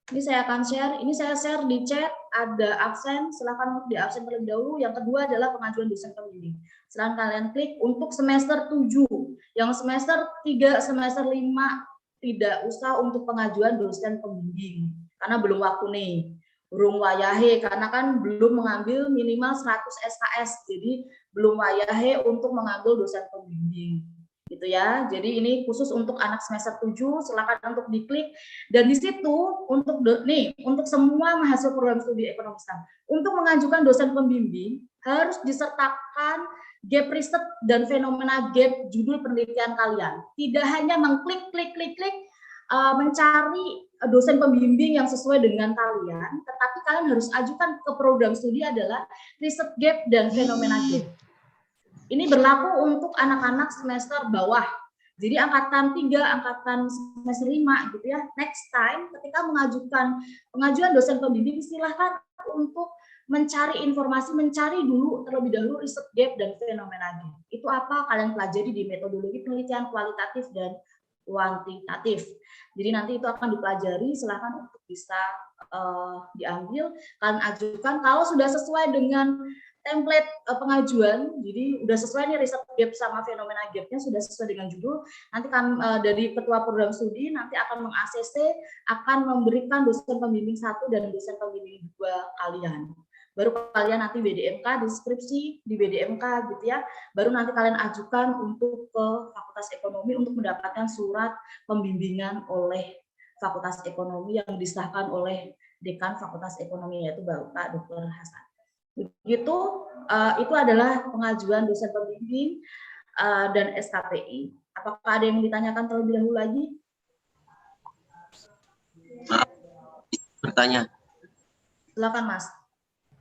Ini saya akan share, ini saya share di chat, ada absen, silakan untuk di absen terlebih dahulu. Yang kedua adalah pengajuan dosen pembimbing. Silakan kalian klik untuk semester 7. Yang semester 3, semester 5 tidak usah untuk pengajuan dosen pembimbing karena belum waktu nih. Belum wayahe karena kan belum mengambil minimal 100 SKS. Jadi belum wayahe untuk mengambil dosen pembimbing. Gitu ya. Jadi ini khusus untuk anak semester 7, silakan untuk diklik. Dan di situ untuk semua mahasiswa program studi ekonomi Islam untuk mengajukan dosen pembimbing harus disertakan gap riset dan fenomena gap judul penelitian kalian. Tidak hanya mengklik mencari dosen pembimbing yang sesuai dengan kalian, tetapi kalian harus ajukan ke program studi adalah riset gap dan fenomena gap. Ini berlaku untuk anak-anak semester bawah. Jadi angkatan 3, angkatan semester 5 gitu ya. Next time ketika mengajukan pengajuan dosen pembimbing silahkan untuk mencari informasi, mencari dulu terlebih dahulu riset gap dan fenomena gap. Itu apa kalian pelajari di metodologi penelitian kualitatif dan kuantitatif. Jadi nanti itu akan dipelajari, silahkan untuk bisa diambil, kalian ajukan. Kalau sudah sesuai dengan template pengajuan, jadi udah sesuai nih riset gap sama fenomena gapnya sudah sesuai dengan judul, nanti kami dari ketua program studi nanti akan meng-ACC, akan memberikan dosen pembimbing 1 dan dosen pembimbing 2 kalian. Baru kalian nanti BDMK, deskripsi di BDMK gitu ya, baru nanti kalian ajukan untuk ke Fakultas Ekonomi untuk mendapatkan surat pembimbingan oleh Fakultas Ekonomi yang disahkan oleh Dekan Fakultas Ekonomi yaitu Bapak Dr. Hasan. Begitu, itu adalah pengajuan dosen pembimbing dan SKPI. Apakah ada yang ditanyakan terlebih dahulu lagi? Maaf, bertanya. Silakan Mas.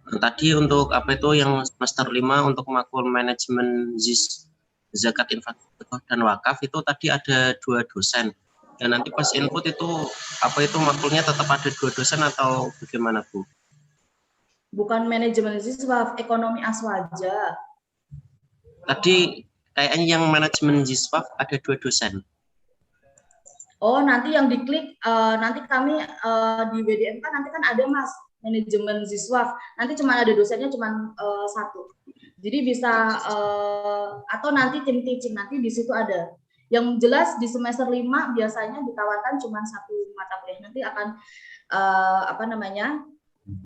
Tadi untuk apa itu yang semester 5 untuk makul manajemen ZIS, zakat, infak dan wakaf itu tadi ada 2 dosen. Dan nanti pas input itu apa itu makulnya tetap ada 2 dosen atau bagaimana Bu? Bukan manajemen siswa, ekonomi Aswaja. Tadi kayaknya yang manajemen siswa ada 2 dosen. Oh, nanti yang diklik nanti kami di BDMK nanti kan ada Mas manajemen Ziswaf. Nanti cuma ada dosennya cuma satu. Jadi bisa atau nanti tim teaching nanti di situ ada. Yang jelas di semester 5 biasanya ditawarkan cuma satu mata kuliah. Nanti akan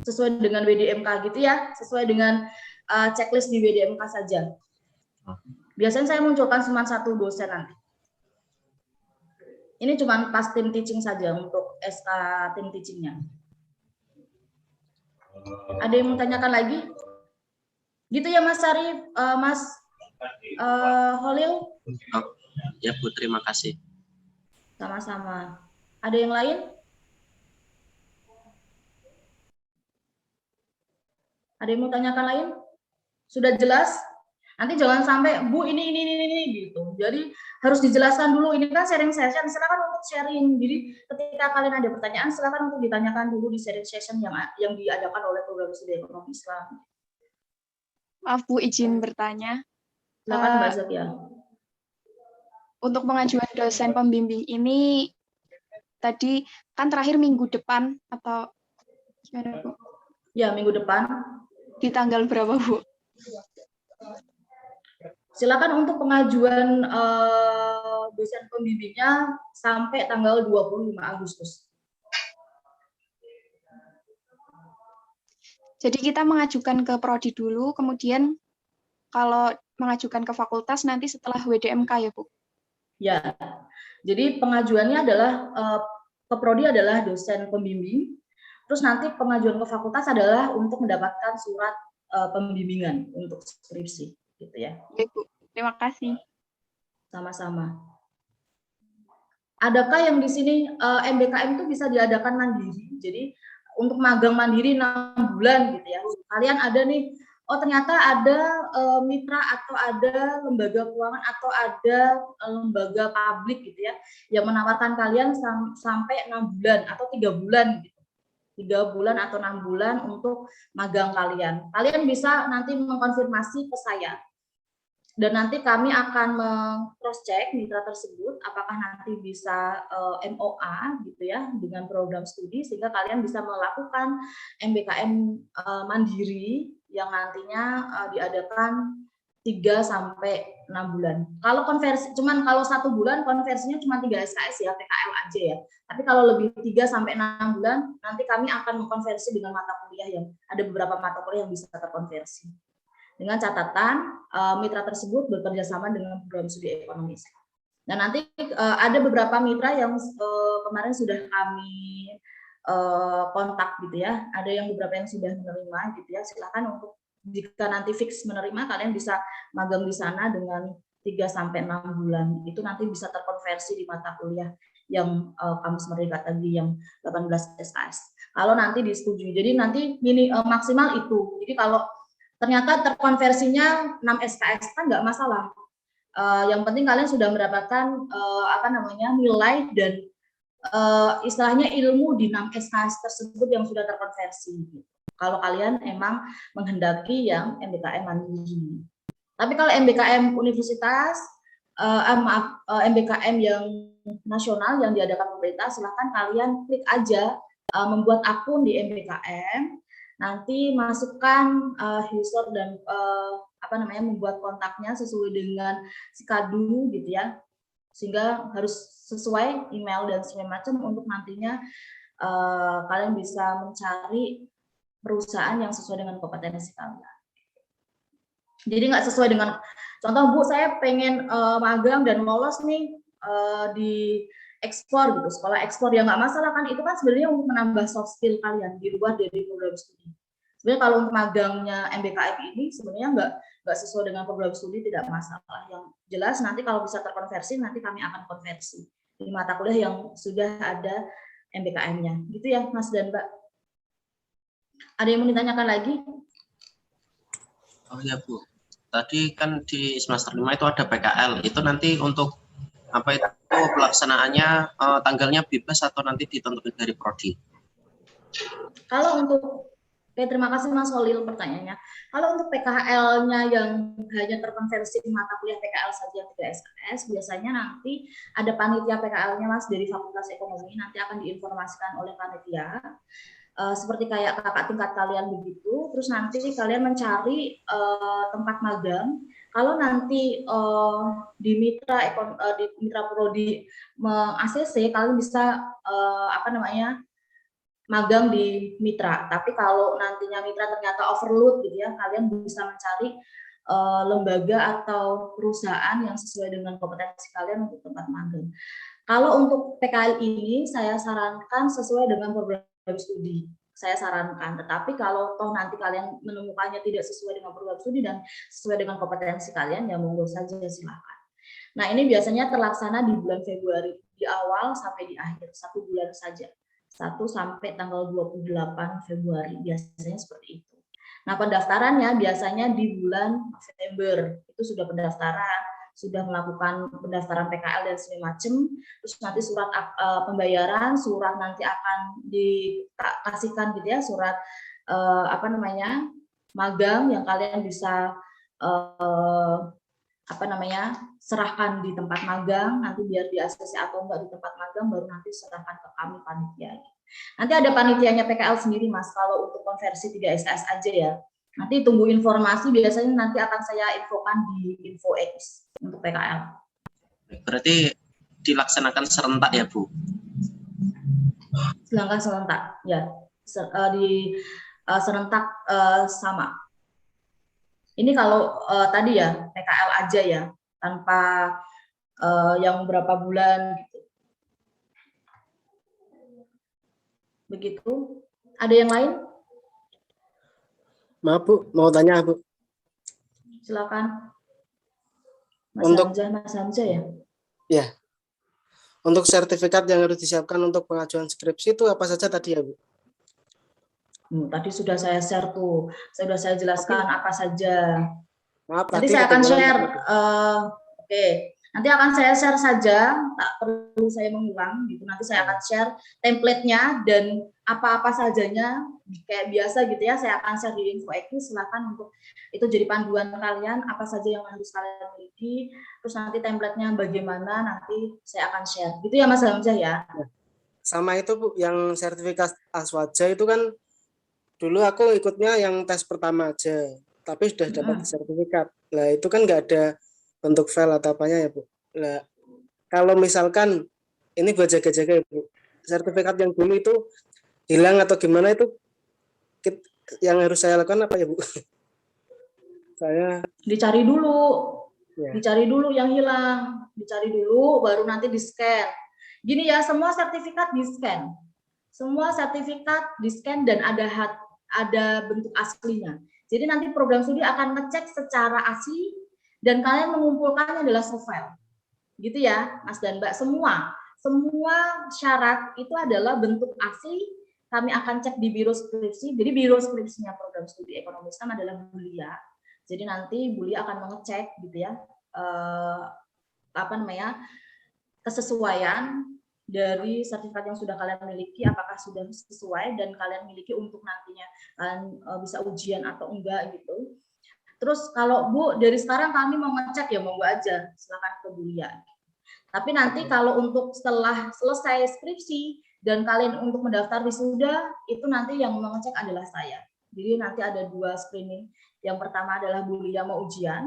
sesuai dengan WDMK gitu ya, sesuai dengan checklist di WDMK saja. Biasanya saya munculkan cuma satu dosen nanti. Ini cuma pas tim teaching saja untuk SK tim teachingnya. Ada yang mau tanyakan lagi? Gitu ya Mas Syarif, Mas Holil? Ya Bu, terima kasih. Sama-sama. Ada yang lain? Ada yang mau tanyakan lain? Sudah jelas? Nanti jangan sampai Bu ini gitu. Jadi harus dijelaskan dulu. Ini kan sharing session, silakan untuk sharing. Jadi ketika kalian ada pertanyaan, silakan untuk ditanyakan dulu di sharing session yang diadakan oleh program studi ekonomi Islam. Maaf Bu, izin bertanya. Silakan Mbak Zakia. Untuk pengajuan dosen pembimbing ini tadi kan terakhir minggu depan atau gimana Bu? Ya, minggu depan. Di tanggal berapa Bu? Silakan untuk pengajuan dosen pembimbingnya sampai tanggal 25 Agustus. Jadi kita mengajukan ke prodi dulu, kemudian kalau mengajukan ke fakultas nanti setelah WDMK ya Bu? Ya, jadi pengajuannya adalah ke prodi adalah dosen pembimbing, terus nanti pengajuan ke fakultas adalah untuk mendapatkan surat pembimbingan untuk skripsi, gitu ya. Ya Bu, terima kasih. Sama-sama. Adakah yang di sini MBKM itu bisa diadakan mandiri? Jadi untuk magang mandiri 6 bulan gitu ya. Kalian ada nih, oh ternyata ada mitra atau ada lembaga keuangan atau ada lembaga publik gitu ya, yang menawarkan kalian sampai 6 bulan atau 3 bulan gitu. 3 bulan atau 6 bulan untuk magang kalian. Kalian bisa nanti mengkonfirmasi ke saya. Dan nanti kami akan cross check mitra tersebut apakah nanti bisa MOA gitu ya dengan program studi sehingga kalian bisa melakukan MBKM mandiri yang nantinya diadakan 3 sampai 6 bulan. Kalau konversi kalau 1 bulan konversinya cuma 3 SKS ya, PKL aja ya. Tapi kalau lebih 3 sampai 6 bulan nanti kami akan mengkonversi dengan mata kuliah yang ada beberapa mata kuliah yang bisa terkonversi. Dengan catatan mitra tersebut bekerja sama dengan program studi ekonomi. Dan nanti ada beberapa mitra yang kemarin sudah kami kontak gitu ya. Ada yang beberapa yang sudah menerima gitu ya. Silakan untuk jika nanti fix menerima kalian bisa magang di sana dengan 3 sampai 6 bulan. Itu nanti bisa terkonversi di mata kuliah yang Kamus Merdeka tadi yang 18 SKS. Kalau nanti disetujui. Jadi nanti maksimal itu. Jadi kalau ternyata terkonversinya 6 SKS kan nggak masalah. Yang penting kalian sudah mendapatkan nilai dan istilahnya ilmu di 6 SKS tersebut yang sudah terkonversi. Kalau kalian emang menghendaki yang MBKM mandiri. Tapi kalau MBKM universitas, MBKM yang nasional yang diadakan pemerintah, silahkan kalian klik aja membuat akun di MBKM. Nanti masukkan user dan membuat kontaknya sesuai dengan sikadu gitu ya, sehingga harus sesuai email dan segala macam untuk nantinya kalian bisa mencari perusahaan yang sesuai dengan kompetensi kalian. Jadi nggak sesuai dengan contoh Bu, saya pengen magang dan lolos nih di ekspor gitu, sekolah ekspor ya nggak masalah kan, itu kan sebenarnya untuk menambah soft skill kalian di luar dari program studi. Sebenarnya kalau untuk magangnya MBKM ini sebenarnya nggak sesuai dengan program studi tidak masalah. Yang jelas nanti kalau bisa terkonversi nanti kami akan konversi di mata kuliah yang sudah ada MBKM-nya. Gitu ya Mas dan Mbak. Ada yang mau ditanyakan lagi? Oh ya Bu, tadi kan di semester 5 itu ada PKL, itu nanti untuk apa itu pelaksanaannya tanggalnya bebas atau nanti ditentukan dari prodi? Kalau untuk terima kasih Mas Holil pertanyaannya. Kalau untuk PKL-nya yang hanya terkonversi di mata kuliah PKL saja 3 SKS, biasanya nanti ada panitia PKL-nya Mas dari Fakultas Ekonomi, nanti akan diinformasikan oleh panitia. seperti kayak kakak tingkat kalian begitu, terus nanti kalian mencari tempat magang. Kalau nanti di mitra prodi ACC kalian bisa magang di mitra. Tapi kalau nantinya mitra ternyata overload gitu ya, kalian bisa mencari lembaga atau perusahaan yang sesuai dengan kompetensi kalian untuk tempat magang. Kalau untuk PKL ini saya sarankan sesuai dengan program studi. Saya sarankan, tetapi kalau toh nanti kalian menemukannya tidak sesuai dengan program studi dan sesuai dengan kompetensi kalian, ya monggo saja, silakan. Nah, ini biasanya terlaksana di bulan Februari, di awal sampai di akhir, 1 bulan saja. 1 sampai tanggal 28 Februari, biasanya seperti itu. Nah, pendaftarannya biasanya di bulan November, itu sudah pendaftaran, sudah melakukan pendaftaran PKL dan segala macam, terus nanti surat pembayaran, surat nanti akan dikasihkan gitu ya, surat magang yang kalian bisa serahkan di tempat magang, nanti biar di ACC atau enggak di tempat magang, baru nanti serahkan ke kami panitia. Nanti ada panitianya PKL sendiri Mas, kalau untuk konversi 3 SKS aja ya. Nanti tunggu informasi, biasanya nanti akan saya infokan di InfoX untuk PKL. Berarti dilaksanakan serentak ya Bu? Sedangkan serentak, ya. Serentak sama. Ini kalau tadi ya, PKL aja ya, tanpa yang berapa bulan gitu. Begitu. Ada yang lain? Maaf Bu, mau tanya Bu. Silakan. Mas Hamzah ya? Ya. Untuk sertifikat yang harus disiapkan untuk pengajuan skripsi itu apa saja tadi ya Bu? Tadi sudah saya share tuh. Sudah saya jelaskan apa saja. Maaf, nanti saya akan share. Nanti akan saya share saja, tak perlu saya mengulang gitu. Nanti saya akan share template-nya dan apa-apa sajanya kayak biasa gitu ya. Saya akan share di InfoX, silakan untuk itu jadi panduan kalian apa saja yang harus kalian miliki. Terus nanti template-nya bagaimana nanti saya akan share. Gitu ya Mas Hamzah ya. Sama itu Bu, yang sertifikat Aswaja itu kan dulu aku ikutnya yang tes pertama aja, tapi sudah dapat sertifikat. Lah itu kan nggak ada bentuk file atau apanya ya Bu. Nah, kalau misalkan ini buat jaga-jaga ya Bu, sertifikat yang dulu itu hilang atau gimana itu yang harus saya lakukan apa ya Bu? Saya dicari dulu, ya. Dicari dulu yang hilang, dicari dulu baru nanti di-scan. Gini ya, semua sertifikat di-scan. Semua sertifikat di-scan dan ada bentuk aslinya. Jadi nanti program studi akan ngecek secara asli dan kalian mengumpulkannya adalah soft file. Gitu ya, Mas dan Mbak, semua syarat itu adalah bentuk asli. Kami akan cek di biro skripsi. Jadi biro skripsinya program studi ekonomi Islam adalah Bulia. Jadi nanti Bulia akan mengecek gitu ya, kesesuaian dari sertifikat yang sudah kalian miliki, apakah sudah sesuai dan kalian miliki untuk nantinya kalian bisa ujian atau enggak gitu. Terus kalau Bu, dari sekarang kami mau ngecek ya monggo aja, silakan ke Bulia. Tapi nanti kalau untuk setelah selesai skripsi dan kalian untuk mendaftar wisuda, itu nanti yang mengecek adalah saya. Jadi nanti ada 2 screening. Yang pertama adalah Bulia mau ujian,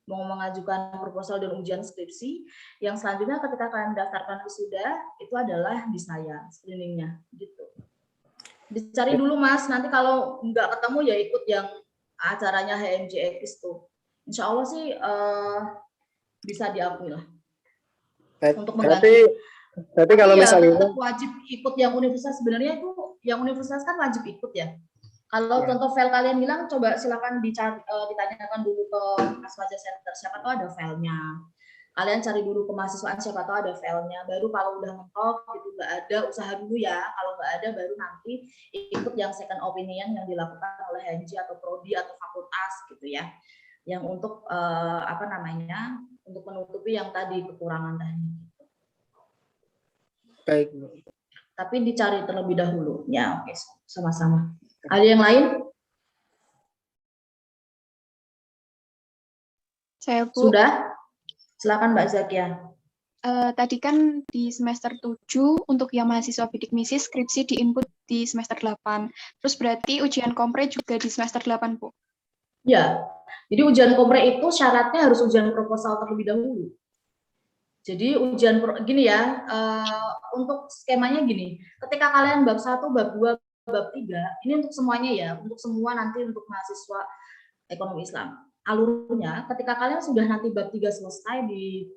mau mengajukan proposal dan ujian skripsi. Yang selanjutnya ketika kalian mendaftarkan wisuda, itu adalah di saya screeningnya gitu. Dicari dulu Mas, nanti kalau nggak ketemu ya ikut yang acaranya HMJX tuh. Insya Allah sih bisa diakui lah. Untuk mengganti. Berarti kalau misalnya tetap wajib ikut yang universitas, sebenarnya itu yang universitas kan wajib ikut ya. Kalau contoh file kalian hilang, coba silakan ditanyakan dulu ke Aswaja Center, siapa tahu ada filenya. Kalian cari dulu ke mahasiswaan, siapa tahu ada filenya. Baru kalau udah mentok gitu nggak ada, usaha dulu ya. Kalau nggak ada, baru nanti ikut yang second opinion yang dilakukan oleh HMJ atau prodi atau fakultas gitu ya. Yang untuk untuk menutupi yang tadi kekurangan tadi. baik. Tapi dicari terlebih dahulu. Ya, oke, sama-sama. Ada yang lain? Saya Bu. Sudah? Silakan Mbak Zakia. Tadi kan di semester 7 untuk yang mahasiswa bidik misi skripsi diinput di semester 8. Terus berarti ujian kompre juga di semester 8, Bu? Ya, jadi ujian kompre itu syaratnya harus ujian proposal terlebih dahulu. Jadi gini ya, untuk skemanya gini, ketika kalian bab 1, bab 2, bab 3, ini untuk semuanya ya, untuk semua nanti untuk mahasiswa ekonomi Islam. Alurnya, ketika kalian sudah nanti bab 3 selesai di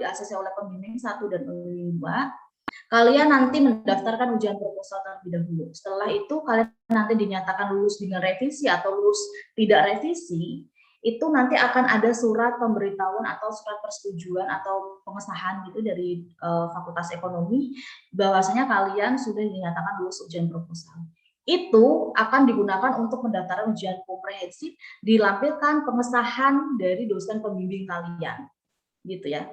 ACC oleh pembimbing 1 dan pembimbing 2, kalian nanti mendaftarkan ujian proposal terlebih dahulu. Setelah itu kalian nanti dinyatakan lulus dengan revisi atau lulus tidak revisi, itu nanti akan ada surat pemberitahuan atau surat persetujuan atau pengesahan gitu dari Fakultas Ekonomi bahwasanya kalian sudah dinyatakan lulus ujian proposal. Itu akan digunakan untuk pendaftaran ujian komprehensif, dilampirkan pengesahan dari dosen pembimbing kalian, gitu ya.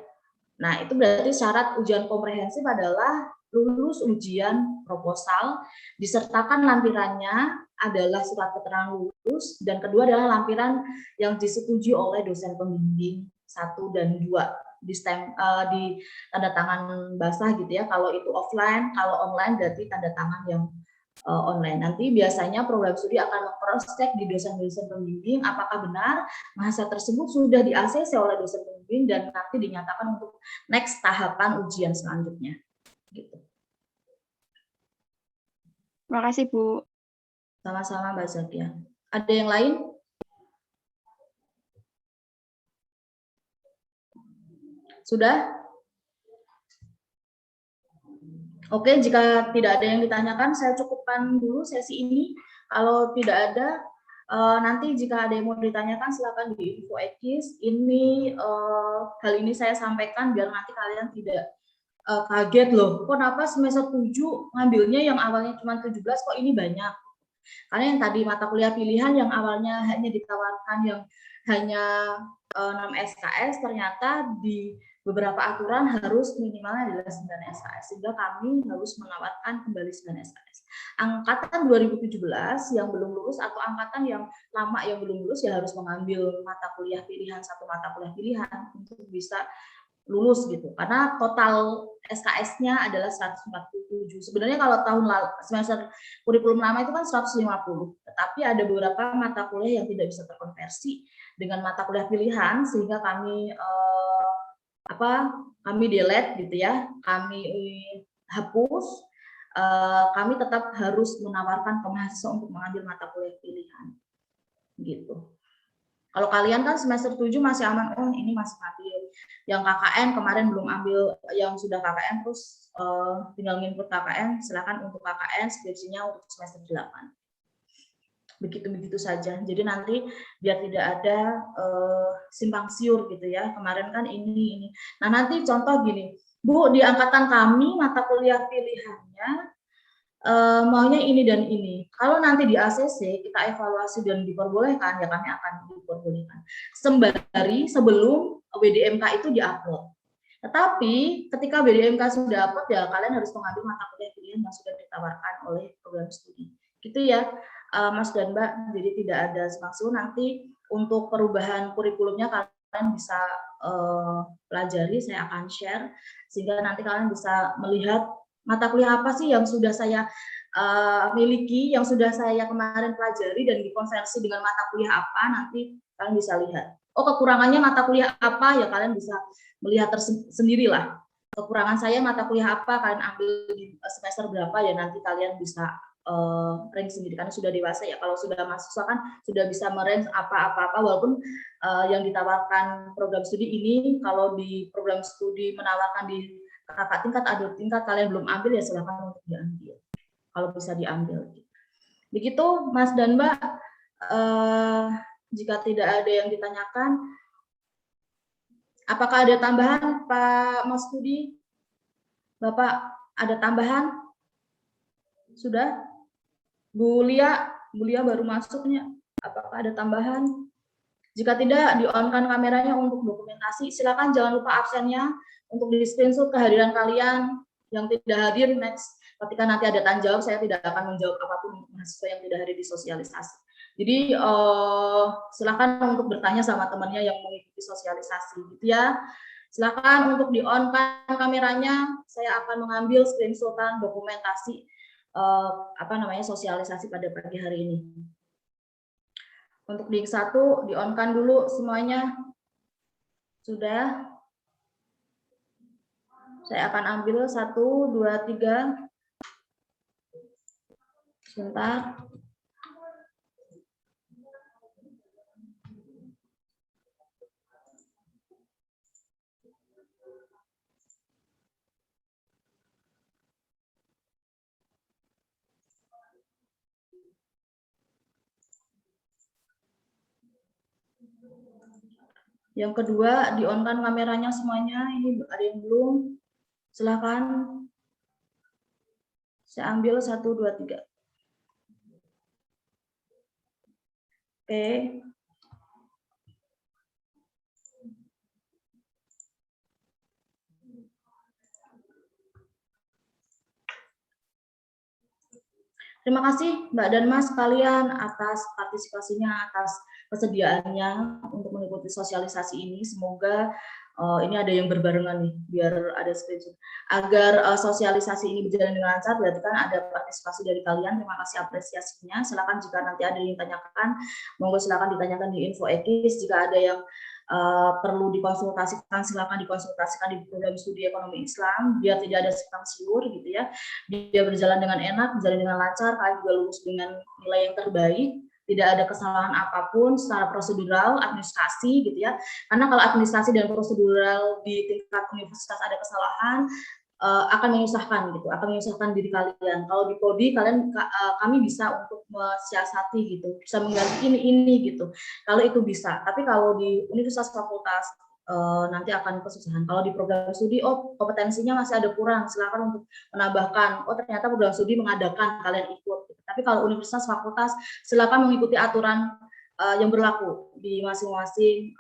Nah, itu berarti syarat ujian komprehensif adalah lulus ujian proposal, disertakan lampirannya adalah surat keterangan lulus, dan kedua adalah lampiran yang disetujui oleh dosen pembimbing 1 dan 2 di tanda tangan basah gitu ya. Kalau itu offline, kalau online berarti tanda tangan yang online. Nanti biasanya program studi akan meng-cross-check di dosen-dosen pembimbing apakah benar mahasiswa tersebut sudah di-ACC oleh dosen pembimbing dan nanti dinyatakan untuk next tahapan ujian selanjutnya. Gitu. Terima kasih, Bu. Sama-sama Mbak Zakia. Ada yang lain? Sudah? Oke, jika tidak ada yang ditanyakan, saya cukupkan dulu sesi ini. Kalau tidak ada, nanti jika ada yang mau ditanyakan, silakan di info Ekis. Ini hal ini saya sampaikan biar nanti kalian tidak kaget loh. Kenapa semester 7 ngambilnya yang awalnya cuma 17, kok ini banyak? Karena yang tadi mata kuliah pilihan yang awalnya hanya ditawarkan yang hanya 6 SKS, ternyata di beberapa aturan harus minimalnya adalah 9 SKS, sehingga kami harus menawarkan kembali 9 SKS. Angkatan 2017 yang belum lulus atau angkatan yang lama yang belum lulus ya harus mengambil mata kuliah pilihan, satu mata kuliah pilihan untuk bisa lulus gitu. Karena total SKS-nya adalah 147. Sebenarnya kalau tahun lalu semester kurikulum lama itu kan 150, tetapi ada beberapa mata kuliah yang tidak bisa terkonversi dengan mata kuliah pilihan sehingga kami kami delete gitu ya, kami hapus, kami tetap harus menawarkan ke mahasiswa untuk mengambil mata kuliah pilihan gitu. Kalau kalian kan semester 7 masih aman, oh ini masih ngambil yang KKN kemarin belum ambil, yang sudah KKN terus tinggal nginput KKN, silakan untuk KKN skripsinya untuk semester 8. Begitu saja. Jadi nanti biar tidak ada simpang siur gitu ya. Kemarin kan ini. Nah, nanti contoh gini, Bu, di angkatan kami mata kuliah pilihannya maunya ini dan ini. Kalau nanti di ACC kita evaluasi dan diperbolehkan, ya kami akan diperbolehkan. Sembari sebelum WDMK itu diupload. Tetapi ketika WDMK sudah upload, ya kalian harus mengambil mata kuliah pilihan yang sudah ditawarkan oleh program studi. Gitu ya, Mas dan Mbak. Jadi tidak ada simpang nanti untuk perubahan kurikulumnya kalian bisa pelajari, saya akan share sehingga nanti kalian bisa melihat mata kuliah apa sih yang sudah saya miliki, yang sudah saya kemarin pelajari dan dikonversi dengan mata kuliah apa, nanti kalian bisa lihat. Oh, kekurangannya mata kuliah apa, ya kalian bisa melihat sendirilah. Kekurangan saya mata kuliah apa, kalian ambil di semester berapa, ya nanti kalian bisa rank sendiri karena sudah dewasa ya. Kalau sudah mahasiswa kan sudah bisa merank apa-apa, walaupun yang ditawarkan program studi ini, kalau di program studi menawarkan di kakak tingkat, adik tingkat, kalian belum ambil ya silakan untuk diambil kalau bisa diambil. Begitu Mas dan Mbak. Jika tidak ada yang ditanyakan, apakah ada tambahan Pak Mas Budi? Bapak ada tambahan? Sudah? Bu Lia baru masuknya. Apakah ada tambahan? Jika tidak, di-on-kan kameranya untuk dokumentasi. Silakan jangan lupa absennya untuk di-screenshot kehadiran kalian. Yang tidak hadir, next. Ketika nanti ada tanya jawab, saya tidak akan menjawab apapun mahasiswa yang tidak hadir di sosialisasi. Jadi silakan untuk bertanya sama temannya yang mengikuti sosialisasi, gitu ya. Silakan untuk di-on-kan kameranya. Saya akan mengambil screenshotan dokumentasi sosialisasi pada pagi hari ini. Untuk link 1 di-on-kan dulu semuanya. Sudah. Saya akan ambil 1, 2, 3. Sebentar. Yang kedua, di-on-kan kameranya semuanya. Ini ada yang belum. Silakan. Saya ambil 1, 2, 3. Oke. Terima kasih Mbak dan Mas sekalian atas partisipasinya, atas kesediaannya untuk mengikuti sosialisasi ini. Semoga ini ada yang berbarengan nih, biar ada screenshot. Agar sosialisasi ini berjalan dengan lancar, berarti kan ada partisipasi dari kalian. Terima kasih apresiasinya. Silakan jika nanti ada yang ditanyakan, monggo silakan ditanyakan di info ekis. Jika ada yang perlu dikonsultasikan, silakan dikonsultasikan di program studi ekonomi Islam, biar tidak ada simpang siur gitu ya. Dia berjalan dengan enak, berjalan dengan lancar, kalian juga lulus dengan nilai yang terbaik, tidak ada kesalahan apapun secara prosedural, administrasi gitu ya. Karena kalau administrasi dan prosedural di tingkat universitas ada kesalahan, akan menyusahkan gitu, akan menyusahkan diri kalian. Kalau di prodi kalian kami bisa untuk mensiasati gitu, bisa mengganti ini gitu. Kalau itu bisa. Tapi kalau di universitas fakultas nanti akan kesusahan. Kalau di program studi, kompetensinya masih ada kurang, silakan untuk menambahkan. Ternyata program studi mengadakan, kalian ikut. Tapi kalau universitas fakultas, silakan mengikuti aturan yang berlaku di masing-masing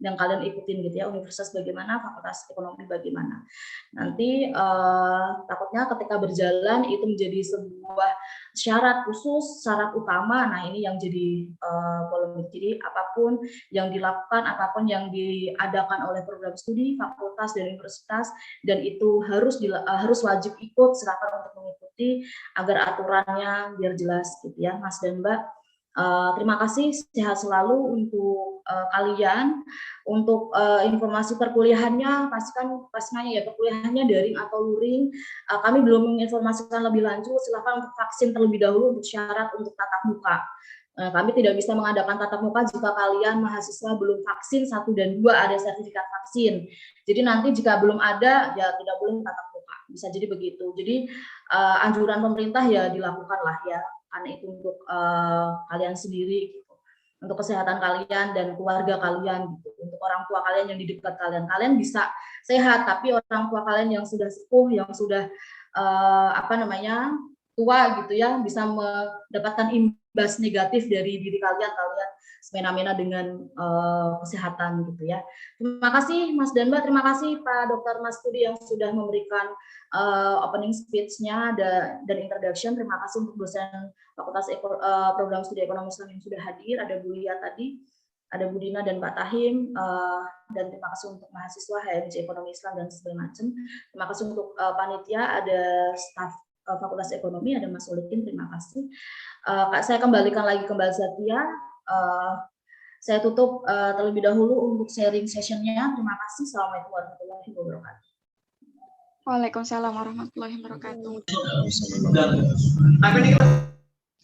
yang kalian ikutin gitu ya, universitas bagaimana, fakultas ekonomi bagaimana. Nanti takutnya ketika berjalan itu menjadi sebuah syarat khusus, syarat utama. Nah ini yang jadi polemik. Jadi apapun yang dilakukan, apapun yang diadakan oleh program studi, fakultas dan universitas, dan itu harus wajib ikut, silakan untuk mengikuti agar aturannya biar jelas gitu ya, Mas dan Mbak. Terima kasih, sehat selalu untuk kalian. Untuk informasi perkuliahannya, pastinya ya perkuliahannya daring atau luring. Kami belum menginformasikan lebih lanjut. Silakan untuk vaksin terlebih dahulu untuk syarat untuk tatap muka. Kami tidak bisa mengadakan tatap muka jika kalian mahasiswa belum vaksin 1 dan 2 ada sertifikat vaksin. Jadi nanti jika belum ada ya tidak boleh tatap muka. Bisa jadi begitu. Jadi anjuran pemerintah ya dilakukanlah ya. Karena itu untuk kalian sendiri gitu. Untuk kesehatan kalian dan keluarga kalian gitu. Untuk orang tua kalian yang di dekat kalian bisa sehat, tapi orang tua kalian yang sudah sepuh, yang sudah tua gitu ya, bisa mendapatkan imbas negatif dari diri kalian semena-mena dengan kesehatan gitu ya. Terima kasih Mas dan Mbak, terima kasih Pak Dr. Maskudi yang sudah memberikan opening speech-nya dan introduction. Terima kasih untuk dosen Fakultas Program Studi Ekonomi Islam yang sudah hadir, ada Bu Lia tadi, ada Bu Dina dan Pak Tahim, dan terima kasih untuk mahasiswa HMJ Ekonomi Islam dan segala macam. Terima kasih untuk panitia, ada staf Fakultas Ekonomi, ada Mas Solikin, terima kasih. Saya kembalikan lagi ke Mbak Zakia. Saya tutup terlebih dahulu untuk sharing session-nya. Terima kasih. Assalamualaikum warahmatullahi wabarakatuh. Waalaikumsalam warahmatullahi wabarakatuh.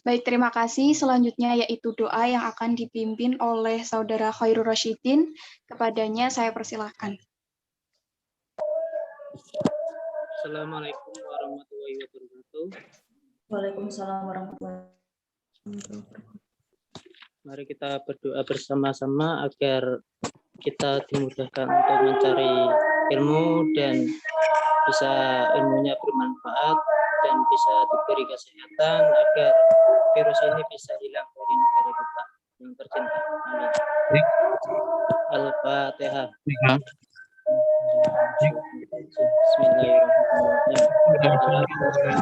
Baik, terima kasih. Selanjutnya yaitu doa yang akan dipimpin oleh Saudara Khairul Rasyidin. Kepadanya saya persilahkan. Assalamualaikum warahmatullahi wabarakatuh. Waalaikumsalam warahmatullahi wabarakatuh. Mari kita berdoa bersama-sama agar kita dimudahkan untuk mencari ilmu dan bisa ilmunya bermanfaat dan bisa diberi kesehatan agar virus ini bisa hilang dari negara kita yang tercinta. Amin. Al-Fatihah. Bismillahirrahmanirrahim.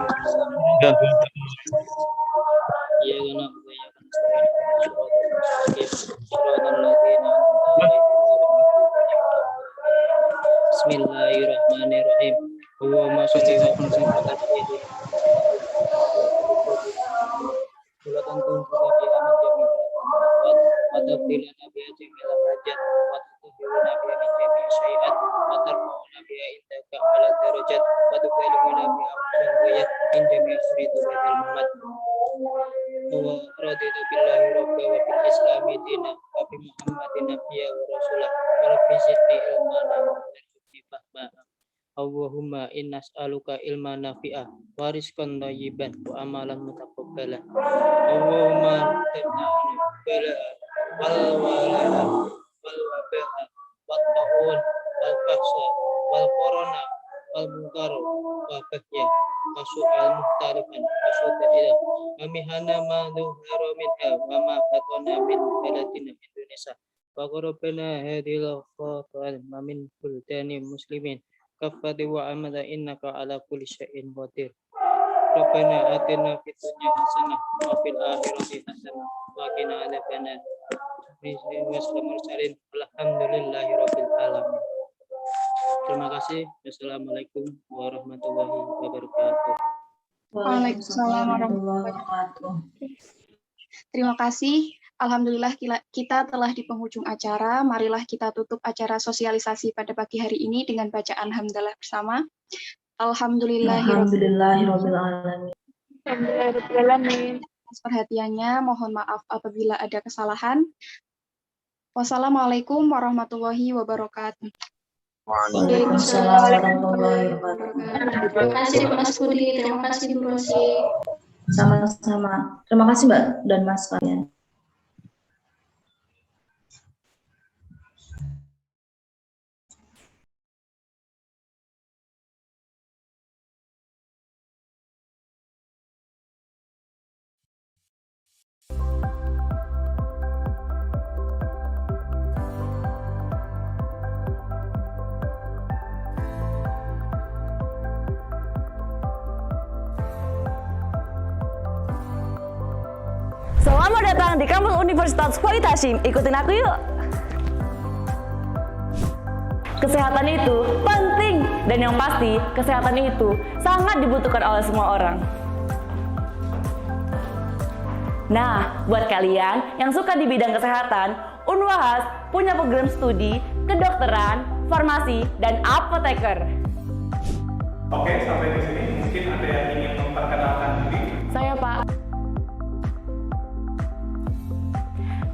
تقضينا بها جميع الحاجات وتطهرنا بها من جميع السيئات وترفعنا بها عندك على الدرجات وتبلغنا بها أقصى الغايات من جميع الشريط بعد الممات ورضيت بالله ربا وبالإسلام دينا وبمحمد نبيا ورسولا ورب زدني علما وارزقني فهما Allahumma inna as'aluka ilman nafi'ah wa rizqan thayyiban wa amalan mutaqabbalan. Allahumma tabna'ani bala'a wal wala'a wal waba'a wal ta'un wal bahsa wal korona wal munkar wa baghya wa su'al muhtalifan wa su'ila wa mihana ma dhuhara minha wa ma batana min baladina Indonesia wa qarabana hadhil khatal ma min buldani muslimin kafati wa amada innaka ala kulli syai'in qadir. Rabbana atina fid dunya hasanah wa fil akhirati hasanah wa qina adzabannar. Bismillahirrahmanirrahim. Alhamdulillahi rabbil alamin. Terima kasih. Wassalamualaikum warahmatullahi wabarakatuh. Waalaikumsalam warahmatullahi wabarakatuh. Terima kasih. Alhamdulillah kita telah di penghujung acara. Marilah kita tutup acara sosialisasi pada pagi hari ini dengan bacaan hamdalah bersama. Alhamdulillahirabbil alamin. Atas perhatiannya, mohon maaf apabila ada kesalahan. Wassalamualaikum warahmatullahi wabarakatuh. Waalaikumsalam warahmatullahi wabarakatuh. Terima kasih Mas Budi, terima kasih Bu Rosi. Sama-sama. Terima kasih Mbak dan Mas kalian. Selamat datang di kampus Universitas Wahid Hasyim. Ikutin aku yuk. Kesehatan itu penting dan yang pasti kesehatan itu sangat dibutuhkan oleh semua orang. Nah, buat kalian yang suka di bidang kesehatan, Unwahas punya program studi kedokteran, farmasi, dan apoteker. Oke, sampai di sini mungkin ada yang ingin memperkenalkan diri. Saya Pak.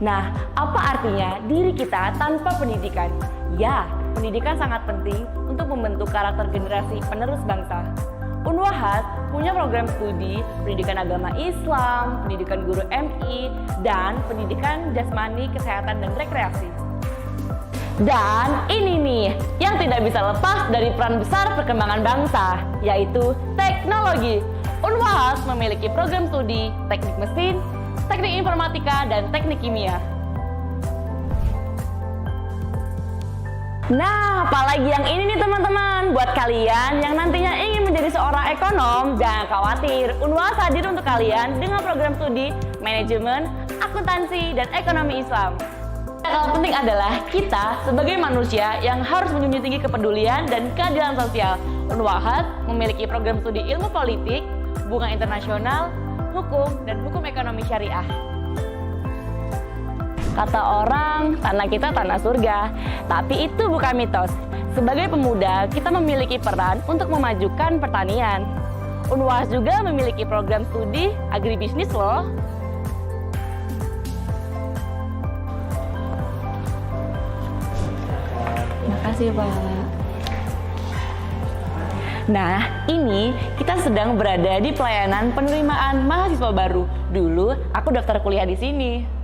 Nah, apa artinya diri kita tanpa pendidikan? Ya, pendidikan sangat penting untuk membentuk karakter generasi penerus bangsa. Unwahas punya program studi pendidikan agama Islam, pendidikan guru MI, dan pendidikan jasmani, kesehatan, dan rekreasi. Dan ini nih yang tidak bisa lepas dari peran besar perkembangan bangsa, yaitu teknologi. Unwahas memiliki program studi teknik mesin, teknik informatika, dan teknik kimia. Nah, apalagi yang ini nih teman-teman, buat kalian yang nantinya ingin menjadi seorang ekonom, jangan khawatir, Unwahas hadir untuk kalian dengan program studi manajemen, akuntansi, dan ekonomi Islam. Yang penting adalah kita sebagai manusia yang harus menjunjung tinggi kepedulian dan keadilan sosial. Unwahas memiliki program studi ilmu politik, hubungan internasional, hukum, dan hukum ekonomi syariah. Kata orang, tanah kita tanah surga, tapi itu bukan mitos. Sebagai pemuda, kita memiliki peran untuk memajukan pertanian. Unwahas juga memiliki program studi agribisnis loh. Terima kasih, Pak. Nah, ini kita sedang berada di pelayanan penerimaan mahasiswa baru. Dulu aku daftar kuliah di sini.